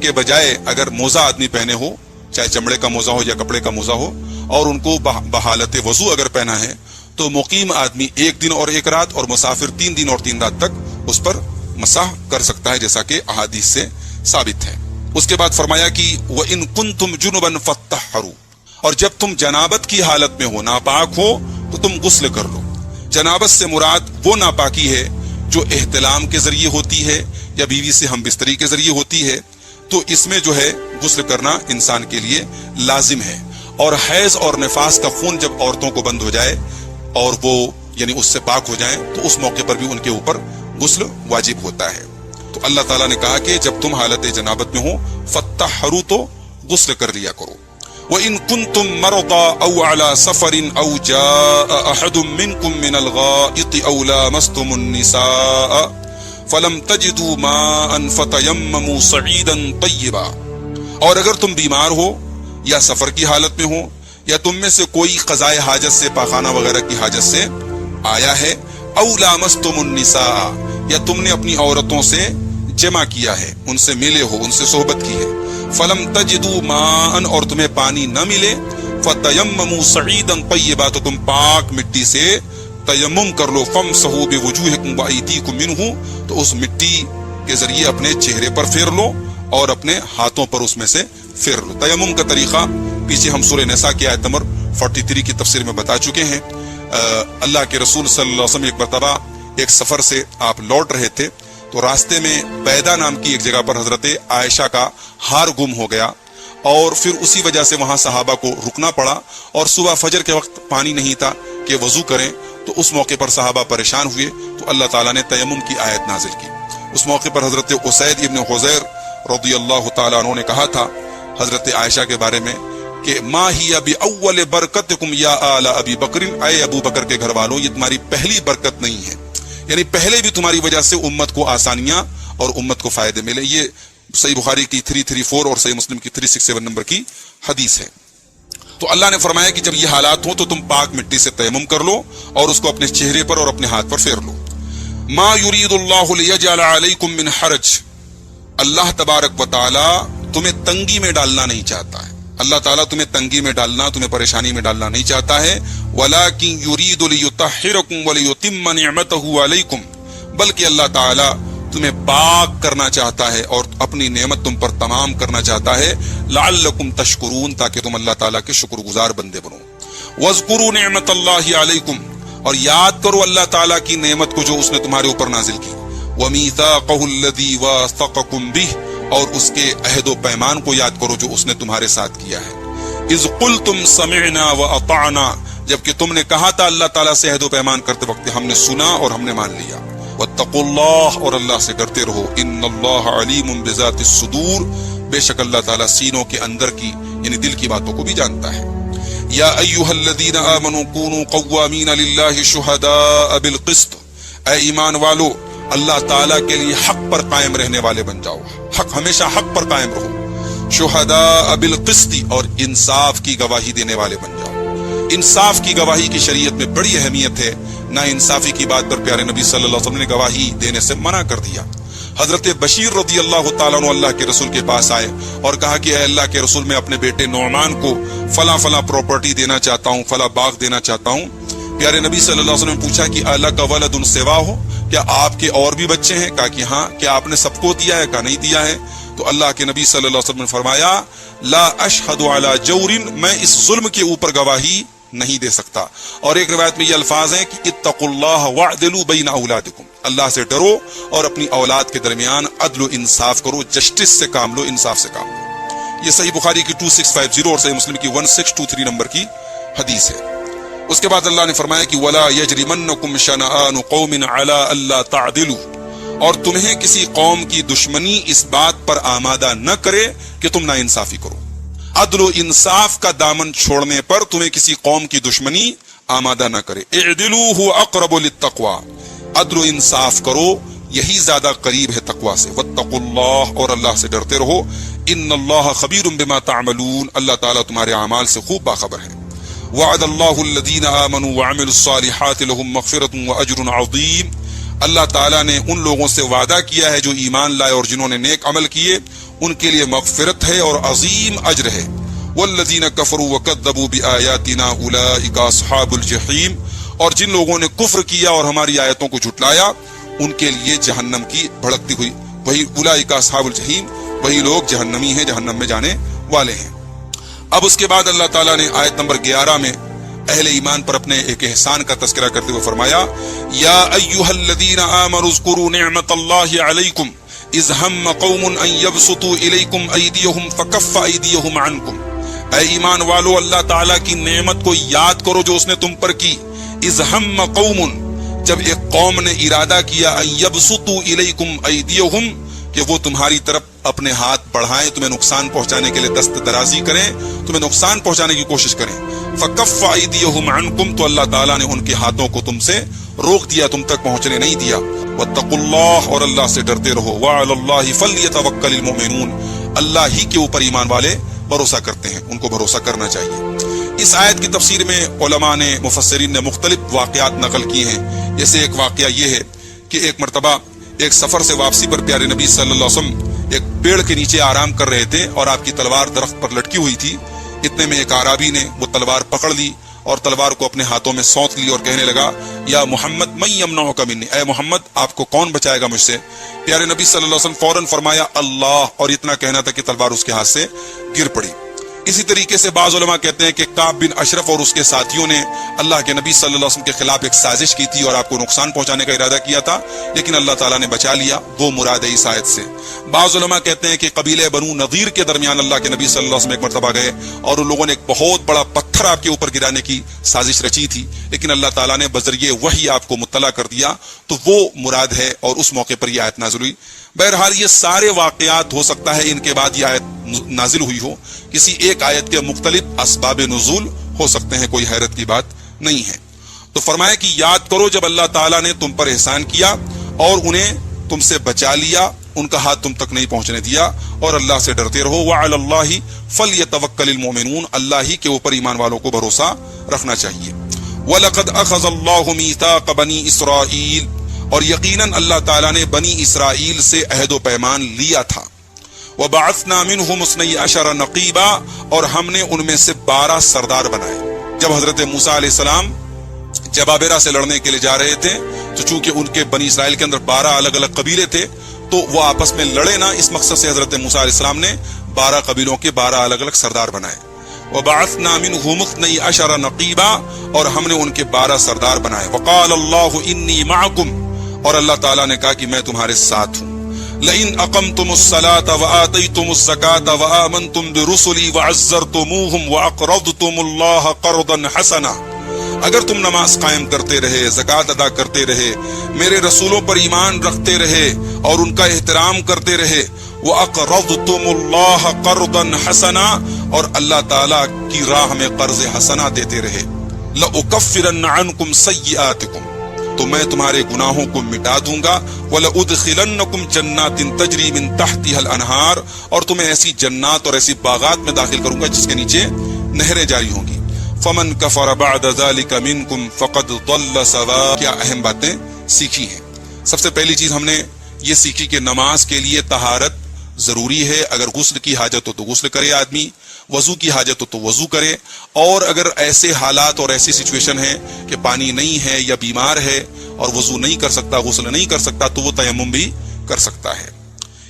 کے بجائے اگر موزہ آدمی پہنے ہو، چاہے چمڑے کا موزہ ہو یا کپڑے کا موزہ ہو، اور ان کو بحالت وضو اگر پہنا ہے تو مقیم آدمی 1 دن اور 1 رات اور مسافر 3 دن اور 3 رات تک اس پر مسح کر سکتا ہے، جیسا کہ احادیث سے ثابت ہے۔ اس کے بعد فرمایا کہ وَإِن كُنتُمْ جُنُبًا فَاتَّحَّرُوا، اور جب تم جنابت کی حالت میں ہو، ناپاک ہو تو تم غسل کر لو۔ جنابت سے مراد وہ ناپاکی ہے جو احتلام کے ذریعے ہوتی ہے یا بیوی سے ہم بستری کے ذریعے ہوتی ہے، تو اس میں جو ہے غسل کرنا انسان کے لیے لازم ہے۔ اور حیض اور نفاس کا خون جب عورتوں کو بند ہو جائے اور وہ یعنی اس سے پاک ہو جائیں تو اس موقع پر بھی ان کے اوپر غسل واجب ہوتا ہے۔ تو اللہ تعالیٰ نے کہا کہ جب تم حالت جنابت میں ہو فَاتَّحَّرُوا، تو غسل کر لیا کرو۔ وَإِن كُنتُم مَّرْضَىٰ أَوْ عَلَىٰ سَفَرٍ أَوْ جَاءَ أَحَدٌ مِّنكُم مِّنَ الْغَائِطِ أَوْ لَامَسْتُمُ النِّسَاءَ فَلَمْ تَجِدُوا مَاءً فَتَيَمَّمُوا صَعِيدًا طَيِّبًا، اور اگر تم بیمار ہو یا سفر کی حالت میں ہو یا تم میں سے کوئی قضائے حاجت سے، پاخانہ وغیرہ کی حاجت سے آیا ہے، او لامستم النساء، یا تم نے اپنی عورتوں سے جمع کیا ہے، ان سے ملے ہو، ان سے صحبت کی ہے، فلم تجدوا ماء، اور تمہیں پانی نہ ملے، فتیمموا صعیدا طیبا، تو تم پاک مٹی سے تیمم کر لو، فامسحوا بوجوہکم وایدیکم منہ، تو اس مٹی کے ذریعے اپنے چہرے پر پھیر لو اور اپنے ہاتھوں پر اس میں سے پھیر لو۔ تیمم کا طریقہ پیچھے ہم سورہ نساء کی آیت نمبر 43 کی تفسیر میں بتا چکے ہیں۔ اللہ کے رسول صلی اللہ علیہ وسلم ایک مرتبہ ایک سفر سے آپ لوٹ رہے تھے، تو راستے میں بیدا نام کی ایک جگہ پر حضرت عائشہ کا ہار گم ہو گیا، اور پھر اسی وجہ سے وہاں صحابہ کو رکنا پڑا، اور صبح فجر کے وقت پانی نہیں تھا کہ وضو کریں، تو اس موقع پر صحابہ پریشان ہوئے، تو اللہ تعالیٰ نے تیمم کی آیت نازل کی۔ اس موقع پر حضرت اسید ابن حضیر رضی اللہ تعالیٰ عنہ نے کہا تھا حضرت عائشہ کے بارے میں کہ ما ہی باول برکتکم یا آل ابی بکر، اے ابو بکر کے گھر والوں، یہ تمہاری پہلی برکت نہیں ہے، یعنی پہلے بھی تمہاری وجہ سے امت کو آسانیاں اور امت کو فائدے ملے۔ یہ صحیح بخاری کی 334 اور صحیح مسلم کی 367 نمبر کی حدیث ہے۔ تو اللہ نے فرمایا کہ جب یہ حالات ہوں تو تم پاک مٹی سے تیمم کر لو اور اس کو اپنے چہرے پر اور اپنے ہاتھ پر پھیر لو۔ ما یرید اللہ لیجعل علیکم من حرج، اللہ تبارک و تعالی تمہیں تنگی میں ڈالنا نہیں چاہتا ہے، اللہ تعالیٰ تمہیں تنگی میں ڈالنا، تمہیں پریشانی میں ڈالنا نہیں چاہتا ہے، ولیکن یرید لیطہرکم ولیتم نعمتہ علیکم، بلکہ اللہ تعالیٰ تمہیں پاک کرنا چاہتا ہے اور اپنی نعمت تم پر تمام کرنا چاہتا ہے، لعلکم تشکرون، تاکہ تم اللہ تعالیٰ کے شکر گزار بندے بنو۔ واذکروا نعمت اللہ علیکم، اور یاد کرو اللہ تعالیٰ کی نعمت کو جو اس نے تمہارے اوپر نازل کی، ومیثاقہ الذی واثقکم بہ، اور اس کے عہد و پیمان کو یاد کرو جو اس نے تمہارے ساتھ کیا ہے، اذ قلتم سمعنا واطعنا، جبکہ تم نے کہا تھا اللہ تعالیٰ سے عہد و پیمان کرتے وقت ہم نے سنا اور ہم نے مان لیا، واتقوا اللہ، اور اللہ سے ڈرتے رہو، ان اللہ علیم بذات الصدور، بے شک اللہ تعالیٰ سینوں کے اندر کی یعنی دل کی باتوں کو بھی جانتا ہے۔ یا ایھا الذین آمنوا کونوا قوامین للہ شہداء بالقسط، اے ایمان والو اللہ تعالیٰ کے لیے حق پر قائم رہنے والے بن جاؤ، حق ہمیشہ حق پر قائم رہو، شہداء بالقسط، اور انصاف کی گواہی دینے والے بن جاؤ۔ انصاف کی گواہی کی شریعت میں بڑی اہمیت ہے، نا انصافی کی بات پر پیارے نبی صلی اللہ علیہ وسلم نے گواہی دینے سے منع کر دیا۔ حضرت بشیر رضی اللہ تعالیٰ عنہ اللہ کے رسول کے پاس آئے اور کہا کہ اے اللہ کے رسول، میں اپنے بیٹے نعمان کو فلاں فلاں پراپرٹی دینا چاہتا ہوں، فلاں باغ دینا چاہتا ہوں۔ پیارے نبی صلی اللہ علیہ وسلم نے پوچھا کہ الک ولد سوا ہو، کیا آپ کے اور بھی بچے ہیں؟ کہا کہ ہاں۔ کیا آپ نے سب کو دیا ہے؟ کہا نہیں دیا ہے۔ تو اللہ کے نبی صلی اللہ علیہ وسلم نے فرمایا لا اشہد علی جور، میں اس ظلم کے اوپر گواہی نہیں دے سکتا۔ اور ایک روایت میں یہ الفاظ ہیں کہ اتقوا اللہ واعدلوا بین اولادکم، اللہ سے ڈرو اور اپنی اولاد کے درمیان عدل و انصاف کرو، جسٹس سے کام لو، انصاف سے کام لو۔ یہ صحیح بخاری کی 2650 اور صحیح مسلم کی 1623 نمبر کی حدیث ہے۔ اس کے بعد اللہ نے فرمایا کہ وَلَا يَجْرِمَنَّكُمْ شَنَآنُ قَوْمٍ عَلَىٰ أَلَّا تَعْدِلُوا، اور تمہیں کسی قوم کی دشمنی اس بات پر آمادہ نہ کرے کہ تم ناانصافی کرو۔ عدل و انصاف کا دامن چھوڑنے پر تمہیں کسی قوم کی دشمنی آمادہ نہ کرے۔ اعدلوا هو اقرب للتقوى، عدل و انصاف کرو، یہی زیادہ قریب ہے تقوی سے۔ واتقوا اللہ، اور اللہ سے ڈرتے رہو، ان اللہ خبیر بما تعملون، اللہ تعالیٰ تمہارے اعمال سے خوب باخبر ہے۔ وعد اللہ الذین آمنوا وعملوا الصالحات لهم مغفرۃ واجر عظیم، اللہ تعالیٰ نے ان لوگوں سے وعدہ کیا ہے جو ایمان لائے اور جنہوں نے نیک عمل کیے، ان کے لیے مغفرت ہے اور عظیم اجر ہے۔ والذین کفروا وکذبوا بآیاتنا اولئک اصحاب الجحیم، اور جن لوگوں نے کفر کیا اور ہماری آیتوں کو جھٹلایا، ان کے لیے جہنم کی بھڑکتی ہوئی، وہی اولئک اصحاب الجحیم، وہی لوگ جہنمی ہیں، جہنم میں جانے والے ہیں۔ اب اس کے بعد اللہ تعالیٰ نے آیت نمبر 11 میں اہل ایمان پر اپنے ایک احسان کا تذکرہ کرتے ہوئے فرمایا یا ایھا الذین آمنوا اذکروا نعمت اللہ علیکم اذ ہم قوم ان یبسطوا الیکم ایدیہم فکف ایدیہم عنکم، اے ایمان والو اللہ تعالیٰ کی نعمت کو یاد کرو جو اس نے تم پر کی۔ اذ ہم قوم، جب ایک قوم نے ارادہ کیا، ان یبسطوا الیکم ایدیہم، کہ وہ تمہاری طرف اپنے ہاتھ بڑھائیں، تمہیں نقصان پہنچانے کے لیے دست درازی کریں، تمہیں نقصان پہنچانے کی کوشش کریں۔ فکف ایدیہم عنکم، تو اللہ تعالیٰ نے ان کے ہاتھوں کو تم سے روک دیا، تم تک پہنچنے نہیں دیا۔ واتقوا اللہ، اور اللہ سے ڈرتے رہو۔ وعلی اللہ فلیتوکل المؤمنون، اللہ ہی کے اوپر ایمان والے بھروسہ کرتے ہیں، ان کو بھروسہ کرنا چاہیے۔ اس آیت کی تفسیر میں علماء نے، مفسرین نے مختلف واقعات نقل کیے ہیں۔ جیسے ایک واقعہ یہ ہے کہ ایک مرتبہ ایک سفر سے واپسی پر پیارے نبی صلی اللہ علیہ وسلم ایک پیڑ کے نیچے آرام کر رہے تھے اور آپ کی تلوار درخت پر لٹکی ہوئی تھی. اتنے میں ایک اعرابی نے وہ تلوار پکڑ لی اور تلوار کو اپنے ہاتھوں میں سونت لی اور کہنے لگا یا محمد من یمنعک منی، اے محمد آپ کو کون بچائے گا مجھ سے؟ پیارے نبی صلی اللہ علیہ وسلم فوراً فرمایا اللہ، اور اتنا کہنا تھا کہ تلوار اس کے ہاتھ سے گر پڑی. اسی طریقے سے بعض علماء کہتے ہیں کہ کعب بن اشرف اور اس کے ساتھیوں نے اللہ کے نبی صلی اللہ علیہ وسلم کے خلاف ایک سازش کی تھی اور آپ کو نقصان پہنچانے کا ارادہ کیا تھا، لیکن اللہ تعالیٰ نے بچا لیا. وہ مراد ہے اس آیت سے. بعض علماء کہتے ہیں کہ قبیلہ بنو نذیر کے درمیان اللہ کے نبی صلی اللہ علیہ وسلم ایک مرتبہ گئے اور ان لوگوں نے ایک بہت بڑا پتھر آپ کے اوپر گرانے کی سازش رچی تھی، لیکن اللہ تعالیٰ نے بذریعہ وحی آپ کو مطلع کر دیا، تو وہ مراد ہے اور اس موقع پر یہ آیت نازل ہوئی. بہرحال یہ سارے واقعات ہو سکتا ہے ان کے بعد یہ آیت نازل ہوئی ہو، کسی ایک آیت کے مختلف اسباب نزول ہو سکتے ہیں، کوئی حیرت کی بات نہیں ہے. تو فرمایا کہ یاد کرو جب اللہ تعالیٰ نے تم پر احسان کیا اور انہیں تم سے بچا لیا، ان کا ہاتھ تم تک نہیں پہنچنے دیا، اور اللہ سے ڈرتے رہو. وَعَلَى اللَّهِ فَلْيَتَوَكَّلِ الْمُؤْمِنُونَ، اللہ ہی کے اوپر ایمان والوں کو بھروسہ رکھنا چاہیے. وَلَقَدْ أَخَذَ اللَّهُ مِيثَاقَ بَنِي إِسْرَائِيلَ، اور یقیناً اللہ تعالیٰ نے بنی اسرائیل سے عہد و پیمان لیا تھا. وَبَعَثْنَا مِنْهُمُ اثْنَيْ عَشَرَ نَقِيبًا، اور ہم نے ان میں سے 12 سردار بنائے. جب حضرت موسیٰ علیہ السلام جبابرہ سے لڑنے کے لیے جا رہے تھے تو چونکہ ان کے بنی اسرائیل کے اندر 12 الگ الگ قبیلے تھے تو وہ آپس میں لڑے نہ، اس مقصد سے حضرت موسیٰ علیہ السلام نے 12 قبیلوں کے 12 الگ الگ سردار بنائے. وَبَعَثْنَا مِنْهُمُ اثْنَيْ عَشَرَ نَقِيبًا، اور ہم نے ان کے 12 سردار بنائے. وَقَالَ اللَّهُ إِنِّي مَعَكُمْ، اور اللہ تعالیٰ نے کہا کہ میں تمہارے ساتھ ہوں. لَإِنْ أَقَمْتُمُ الصَّلَاةَ وَآتَيْتُمُ الزَّكَاةَ وَآمَنْتُمْ بِرُسُلِي وَعَزَّرْتُمُوهُمْ وَأَقْرَضْتُمُ اللَّهَ قَرْضًا حَسَنًا، اگر تم نماز قائم کرتے رہے، زکوٰۃ ادا کرتے رہے، میرے رسولوں پر ایمان رکھتے رہے اور ان کا احترام کرتے رہے، وَأَقْرَضْتُمُ اللَّهَ قَرْضًا حَسَنًا، اور اللہ تعالیٰ کی راہ میں قرض حسنہ دیتے رہے، لَأُكَفِّرَنَّ عَنْكُمْ سَيِّئَاتِكُمْ، تو میں تمہارے گناہوں کو مٹا دوں گا. وَلَأُدْخِلَنَّكُمْ جَنَّاتٍ تَجْرِي مِن تَحْتِهَا الْأَنْهَارُ، اور تمہیں ایسی جنات اور ایسی باغات میں داخل کروں گا جس کے نیچے نہریں جاری ہوں گی. فَمَن كَفَرَ بَعْدَ ذَلِكَ مِنْكُمْ فَقَدْ ضَلَّ سَوَاءً. کیا اہم باتیں سیکھی ہیں. سب سے پہلی چیز ہم نے یہ سیکھی کہ نماز کے لیے طہارت ضروری ہے. اگر غسل کی حاجت ہو تو غسل کرے آدمی، وضو کی حاجت ہو تو وضو کرے، اور اگر ایسے حالات اور ایسی سچویشن ہے کہ پانی نہیں ہے یا بیمار ہے اور وضو نہیں کر سکتا، غسل نہیں کر سکتا، تو وہ تیمم بھی کر سکتا ہے.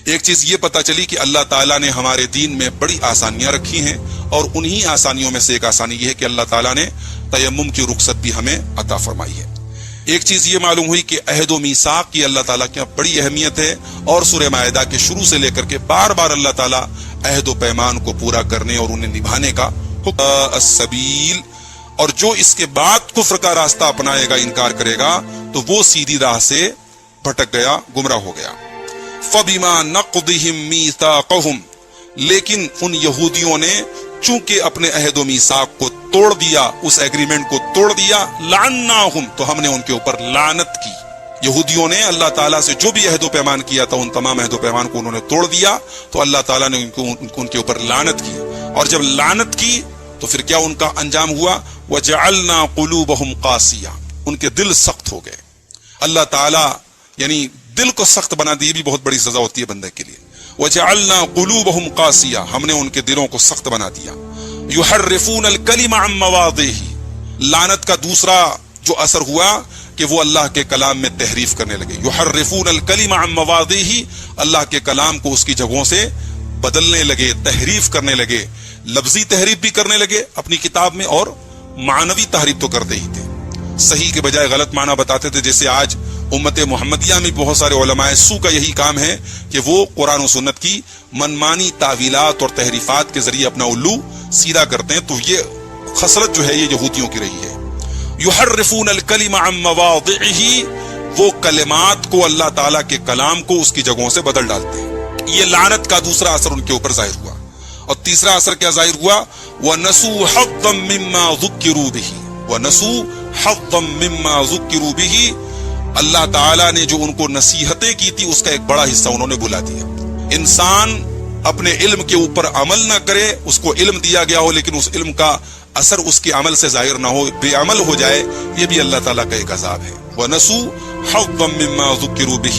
ایک چیز یہ پتہ چلی کہ اللہ تعالیٰ نے ہمارے دین میں بڑی آسانیاں رکھی ہیں، اور انہی آسانیوں میں سے ایک آسانی یہ ہے کہ اللہ تعالیٰ نے تیمم کی رخصت بھی ہمیں عطا فرمائی ہے. ایک چیز یہ معلوم ہوئی کہ عہد و میثاق کی اللہ تعالیٰ کی بڑی اہمیت ہے، اور سورہ مائدہ کے شروع سے لے کر کے بار بار اللہ تعالیٰ عہد و پیمان کو پورا کرنے اور انہیں نبھانے کا حکم. السبیل، اور جو اس کے بعد کفر کا راستہ اپنائے گا، انکار کرے گا، تو وہ سیدھی راہ سے بھٹک گیا، گمراہ ہو گیا. فَبِمَا نَقْضِهِمْ مِيثَاقَهُمْ، لیکن ان یہودیوں نے چونکہ اپنے عہد و میثاق کو توڑ دیا، اس ایگریمنٹ کو توڑ دیا، لعناہم، تو ہم نے ان کے اوپر لعنت کی. یہودیوں نے اللہ تعالیٰ سے جو بھی عہد و پیمان کیا تھا، ان تمام عہد و پیمان کو انہوں نے توڑ دیا، تو اللہ تعالیٰ نے ان کے اوپر لعنت کی. اور جب لعنت کی تو پھر کیا ان کا انجام ہوا؟ وَجَعَلْنَا قُلُوبَهُمْ قَاسِيَةً، ان کے دل سخت ہو گئے. اللہ تعالیٰ یعنی دل کو سخت بنا دی، یہ بھی بہت بڑی سزا ہوتی ہے بندے کے لیے. وَجَعَلْنَا قُلُوبَهُمْ قَاسِيَةً، ہم نے ان کے دلوں کو سخت بنا دیا. يُحَرِّفُونَ الْكَلِمَ عَن مَّوَاضِعِهِ، لعنت کا دوسرا جو اثر ہوا کہ وہ اللہ کے کلام میں تحریف کرنے لگے. يُحَرِّفُونَ الْكَلِمَ عَن مَّوَاضِعِهِ، اللہ کے کلام کو اس کی جگہوں سے بدلنے لگے، تحریف کرنے لگے. لفظی تحریف بھی کرنے لگے اپنی کتاب میں، اور معنوی تحریف تو کرتے ہی تھے. صحیح کے بجائے غلط معنی بتاتے تھے. جیسے آج امت محمدیہ میں بہت سارے علماء سو کا یہی کام ہے کہ وہ قرآن و سنت کی منمانی تعویلات اور تحریفات کے ذریعے اپنا الو سیدھا کرتے ہیں. تو یہ خصلت جو ہے یہ یہودیوں کی رہی ہے. یحرفون الکلم عن مواضعه، وہ کلمات کو، اللہ تعالیٰ کے کلام کو اس کی جگہوں سے بدل ڈالتے ہیں. یہ لعنت کا دوسرا اثر ان کے اوپر ظاہر ہوا. اور تیسرا اثر کیا ظاہر ہوا؟ وَنَسُوا حَظًّا مِّمَّا ذُكِّرُوا بِهِ، وَنَسُوا حَظًّا مِّمَّا ذُكِّرُوا بِهِ، اللہ تعالیٰ نے جو ان کو نصیحتیں کی تھی اس کا ایک بڑا حصہ انہوں نے بھلا دیا. انسان اپنے علم کے اوپر عمل نہ کرے، اس کو علم دیا گیا ہو لیکن اس علم کا اثر اس کے عمل سے ظاہر نہ ہو، بے عمل ہو جائے، یہ بھی اللہ تعالیٰ کا ایک عذاب ہے. وَنَسُوا حَظًّا مِّمَّا ذُكِّرُوا بِهِ،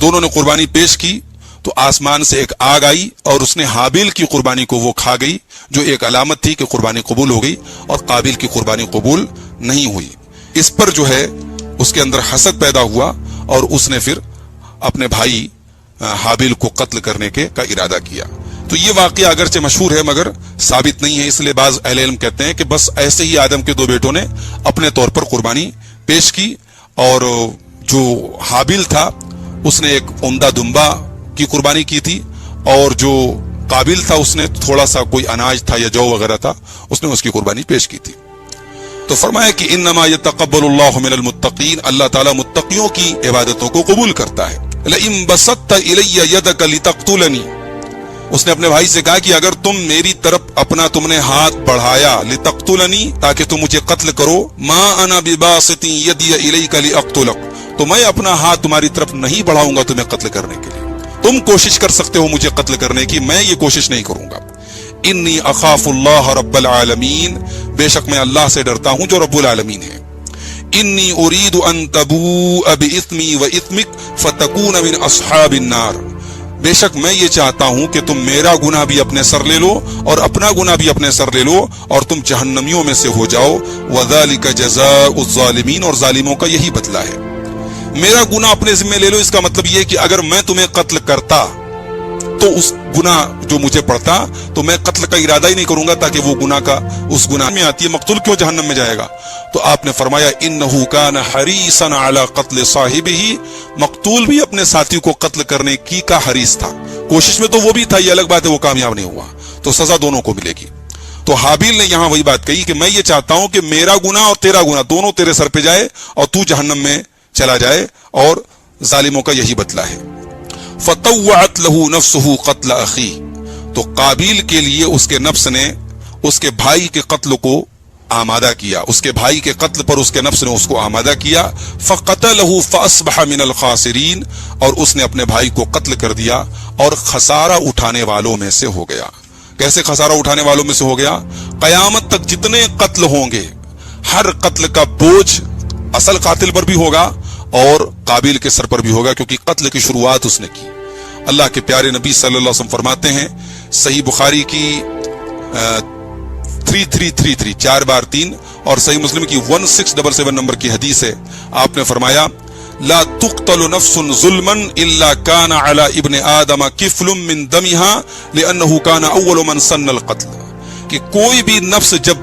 دونوں نے قربانی پیش کی تو آسمان سے ایک آگ آئی اور اس نے حابیل کی قربانی کو وہ کھا گئی، جو ایک علامت تھی کہ قربانی قبول ہو گئی، اور قابیل کی قربانی قبول نہیں ہوئی۔ اس پر جو ہے اس کے اندر حسد پیدا ہوا اور اس نے پھر اپنے بھائی حابیل کو قتل کرنے کا ارادہ کیا۔ تو یہ واقعہ اگرچہ مشہور ہے مگر ثابت نہیں ہے، اس لیے بعض اہل علم کہتے ہیں کہ بس ایسے ہی آدم کے دو بیٹوں نے اپنے طور پر قربانی پیش کی، اور جو حابیل تھا اس نے ایک عمدہ دمبا کی قربانی کی تھی، اور جو قابیل تھا اس نے تھوڑا سا کوئی اناج تھا یا جو وغیرہ تھا اس نے اس کی قربانی پیش کی تھی۔ تو فرمایا کہ انما یتقبل اللہ من المتقین، اللہ تعالیٰ متقیوں کی عبادتوں کو قبول کرتا ہے۔ لئن بسطت الی یدک لتقتلنی، اس نے اپنے بھائی سے کہا کہ اگر تم میری طرف اپنا تم نے ہاتھ بڑھایا، لتقتلنی تاکہ تم مجھے قتل کرو، ما انا بباسط یدی الیک لاقتلک، تو میں اپنا ہاتھ تمہاری طرف نہیں بڑھاؤں گا تمہیں قتل کرنے کے لیے، تم کوشش کر سکتے ہو مجھے قتل کرنے کی، میں یہ کوشش نہیں کروں گا۔ انی اخاف اللہ رب العالمین، بے شک میں اللہ سے ڈرتا ہوں جو رب العالمین ہے۔ انی اريد ان تبوء باثمی واثمک فتکون من اصحاب النار، بے شک میں یہ چاہتا ہوں کہ تم میرا گناہ بھی اپنے سر لے لو اور اپنا گناہ بھی اپنے سر لے لو اور تم جہنمیوں میں سے ہو جاؤ، وذالک جزاء الظالمین، اور ظالموں کا یہی بدلہ ہے۔ میرا گناہ اپنے ذمہ لے لو، اس کا مطلب یہ ہے کہ اگر میں تمہیں قتل کرتا تو اس گناہ جو مجھے پڑتا تو میں قتل کا ارادہ ہی نہیں کروں گا، تاکہ وہ گناہ کا اس گناہ میں آتی ہے، مقتول کیوں جہنم میں جائے گا؟ تو آپ نے فرمایا انہ کان حریصا علی قتل صاحبہ، مقتول بھی اپنے ساتھی کو قتل کرنے کی کا حریص تھا، کوشش میں تو وہ بھی تھا، یہ الگ بات ہے وہ کامیاب نہیں ہوا، تو سزا دونوں کو ملے گی۔ تو حابیل نے یہاں وہی بات کہی کہ میں یہ چاہتا ہوں کہ میرا گناہ اور تیرا گناہ دونوں تیرے سر پہ جائے اور تو جہنم میں چلا جائے، اور ظالموں کا یہی بدلہ ہے۔ فطوعت له نفسه قتل اخی، تو قابیل کے لیے اس کے نفس نے اس کے بھائی کے قتل کو آمادہ کیا، اس کے بھائی کے قتل پر اس کے نفس نے اس کو آمادہ کیا۔ فقتله فاصبح من الخاسرین، اور اس نے اپنے بھائی کو قتل کر دیا اور خسارہ اٹھانے والوں میں سے ہو گیا۔ کیسے خسارہ اٹھانے والوں میں سے ہو گیا؟ قیامت تک جتنے قتل ہوں گے ہر قتل کا بوجھ اصل قاتل پر بھی ہوگا اور قابیل کے سر پر بھی ہوگا، کیونکہ قتل کی شروعات اس نے کی۔ اللہ کے پیارے نبی صلی اللہ علیہ وسلم فرماتے ہیں، صحیح بخاری کی 3333 4 بار 3 اور صحیح مسلم کی 1677 نمبر کی حدیث ہے، آپ نے فرمایا لا تقتل نفس ظلما الا كان على ابن آدم كفل من دمها لانه كان اول من سن القتل، کہ کوئی بھی نفس جب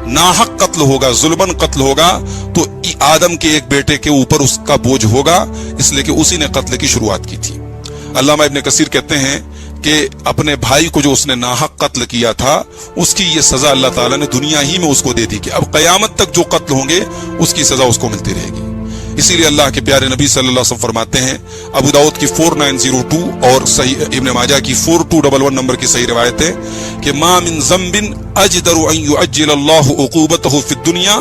ناحق قتل ہوگا، ظلمن قتل ہوگا، تو آدم کے ایک بیٹے کے اوپر اس کا بوجھ ہوگا، اس لیے کہ اسی نے قتل کی شروعات کی تھی۔ علامہ ابن کثیر کہتے ہیں کہ اپنے بھائی کو جو اس نے ناحق قتل کیا تھا اس کی یہ سزا اللہ تعالیٰ نے دنیا ہی میں اس کو دے دی، کہ اب قیامت تک جو قتل ہوں گے اس کی سزا اس کو ملتی رہے گی۔ اسی لیے اللہ کے پیارے نبی صلی اللہ علیہ وسلم فرماتے ہیں، ابو داؤد کی 4902 اور صحیح ابن ماجہ کی 4211 نمبر کی صحیح روایت ہے کہ ما من ذنب اجدر ان يعجل الله عقوبته في الدنيا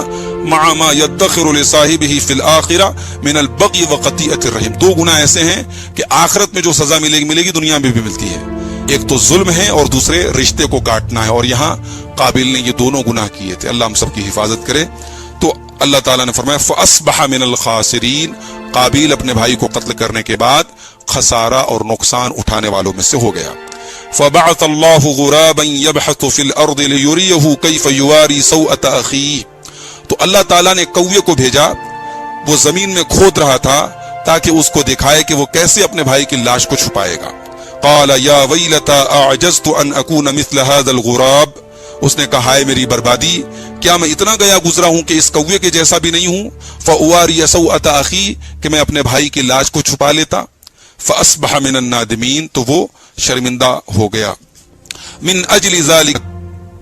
مع ما يدخر لصاحبه في الاخره من البغي وقطيعه الرحم، دو گناہ ایسے ہیں کہ آخرت میں جو سزا ملے گی دنیا میں بھی ملتی ہے، ایک تو ظلم ہے اور دوسرے رشتے کو کاٹنا ہے، اور یہاں قابیل نے یہ دونوں گناہ کیے تھے، اللہ ہم سب کی حفاظت کرے۔ تو اللہ تعالیٰ نے فرمایا فَأَصْبَحَ مِنَ الْخَاسِرِينَ، قابیل اپنے بھائی کو قتل کرنے کے بعد خسارہ اور نقصان اٹھانے والوں میں سے ہو گیا۔ فَبَعَثَ اللَّهُ غُرَابًا يَبْحَثُ فِي الْأَرْضِ لِيُرِيَهُ كَيْفَ يُوَارِي سَوْءَةَ أَخِيهِ، تو اللہ تعالیٰ نے کوے کو بھیجا، وہ زمین میں کھود رہا تھا تاکہ اس کو دکھائے کہ وہ کیسے اپنے بھائی کی لاش کو چھپائے گا۔ قَالَ يَا وَيْلَتَا أَعْجَزْتُ أَنْ أَكُونَ مِثْلَ ہَذَا الْغُرَابِ، اس نے کہا ہے میری بربادی، کیا میں اتنا گیا گزرا ہوں کہ اس کوے کے جیسا بھی نہیں ہوں؟ فَأُوَارِيَ سَوْءَةَ أَخِي، کہ میں اپنے بھائی کی لاش کو چھپا لیتا۔ فَأَصْبَحَ مِنَ النَّادِمِينَ، تو وہ شرمندہ ہو گیا۔ مِنْ أَجْلِ ذَلِكَ،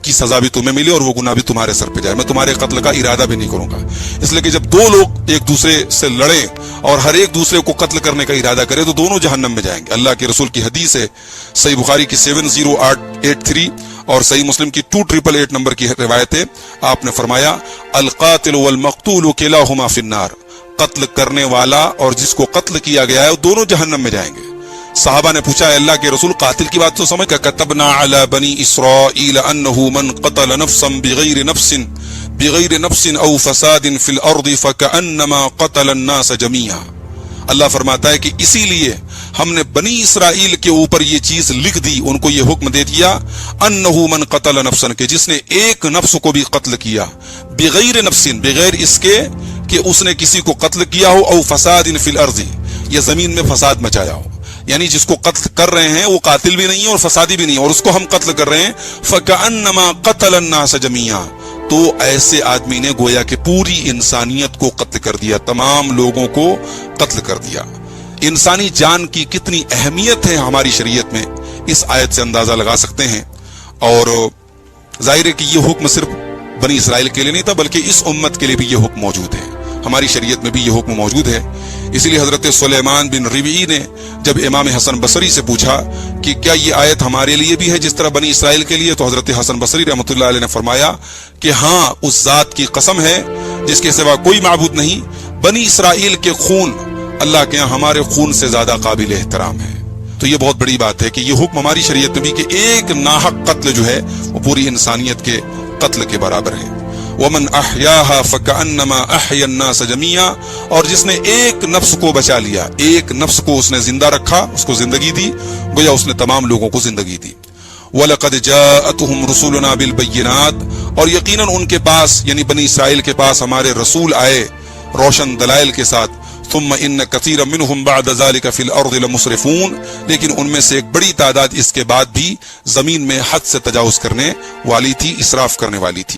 کی سزا بھی تمہیں ملی اور وہ گناہ بھی تمہارے سر پہ جائے، میں تمہارے قتل کا ارادہ بھی نہیں کروں گا۔ اس لیے کہ جب دو لوگ ایک دوسرے سے لڑیں اور ہر ایک دوسرے کو قتل کرنے کا ارادہ کرے تو دونوں جہنم میں جائیں گے۔ اللہ کے رسول کی حدیث ہے، صحیح بخاری کی 70883 اور صحیح مسلم کی 2888 نمبر کی روایت ہے، آپ نے فرمایا القاتل والمقتول کلاہما فی النار، قتل کرنے والا اور جس کو قتل کیا گیا ہے وہ دونوں جہنم میں جائیں گے۔ صحابہ نے پوچھا اللہ کے رسول قاتل کی بات تو سمجھ کہ كتبنا على بني اسرائيل انه من قتل نفسا بغير نفس او فساد في الارض فكانما قتل الناس جميعا، اللہ فرماتا ہے کہ اسی لیے ہم نے بنی اسرائیل کے اوپر یہ چیز لکھ دی، ان کو یہ حکم دے دیا، انہ من قتل نفسا، کہ جس نے ایک نفس کو بھی قتل کیا، بغیر نفس، بغیر اس کے کہ اس نے کسی کو قتل کیا ہو، او فساد فی الارض، یا زمین میں فساد مچایا ہو، یعنی جس کو قتل کر رہے ہیں وہ قاتل بھی نہیں ہے اور فسادی بھی نہیں ہے، اور اس کو ہم قتل کر رہے ہیں، فکأنما قتل الناس جميعا، تو ایسے آدمی نے گویا کہ پوری انسانیت کو قتل کر دیا، تمام لوگوں کو قتل کر دیا۔ انسانی جان کی کتنی اہمیت ہے ہماری شریعت میں، اس آیت سے اندازہ لگا سکتے ہیں۔ اور ظاہر ہے کہ یہ حکم صرف بنی اسرائیل کے لیے نہیں تھا، بلکہ اس امت کے لیے بھی یہ حکم موجود ہے، ہماری شریعت میں بھی یہ حکم موجود ہے۔ اسی لیے حضرت سلیمان بن ربیعی نے جب امام حسن بصری سے پوچھا کہ کیا یہ آیت ہمارے لیے بھی ہے جس طرح بنی اسرائیل کے لیے، تو حضرت حسن بصری رحمۃ اللہ علیہ نے فرمایا کہ ہاں، اس ذات کی قسم ہے جس کے سوا کوئی معبود نہیں، بنی اسرائیل کے خون اللہ کے یہاں ہمارے خون سے زیادہ قابل احترام ہے۔ تو یہ بہت بڑی بات ہے کہ یہ حکم ہماری شریعت میں بھی کہ ایک ناحق قتل جو ہے وہ پوری انسانیت کے قتل کے برابر ہے۔ وَمَنْ أَحْيَاهَا فَكَأَنَّمَا أَحْيَا النَّاسَ جَمِيعًا، اور جس نے ایک نفس کو بچا لیا، ایک نفس کو اس نے زندہ رکھا، اس کو زندگی دی، گویا اس نے تمام لوگوں کو زندگی دی۔ وَلَقَدْ جَاءَتْهُمْ رُسُلُنَا بِالْبَيِّنَاتِ، اور یقیناً ان کے پاس یعنی بنی اسرائیل کے پاس ہمارے رسول آئے روشن دلائل کے ساتھ۔ ثم ان كثيرا منهم بعد ذلك في الارض لمسرفون، لیکن ان میں سے ایک بڑی تعداد اس کے بعد بھی زمین میں حد سے تجاوز کرنے والی تھی، اسراف کرنے والی تھی۔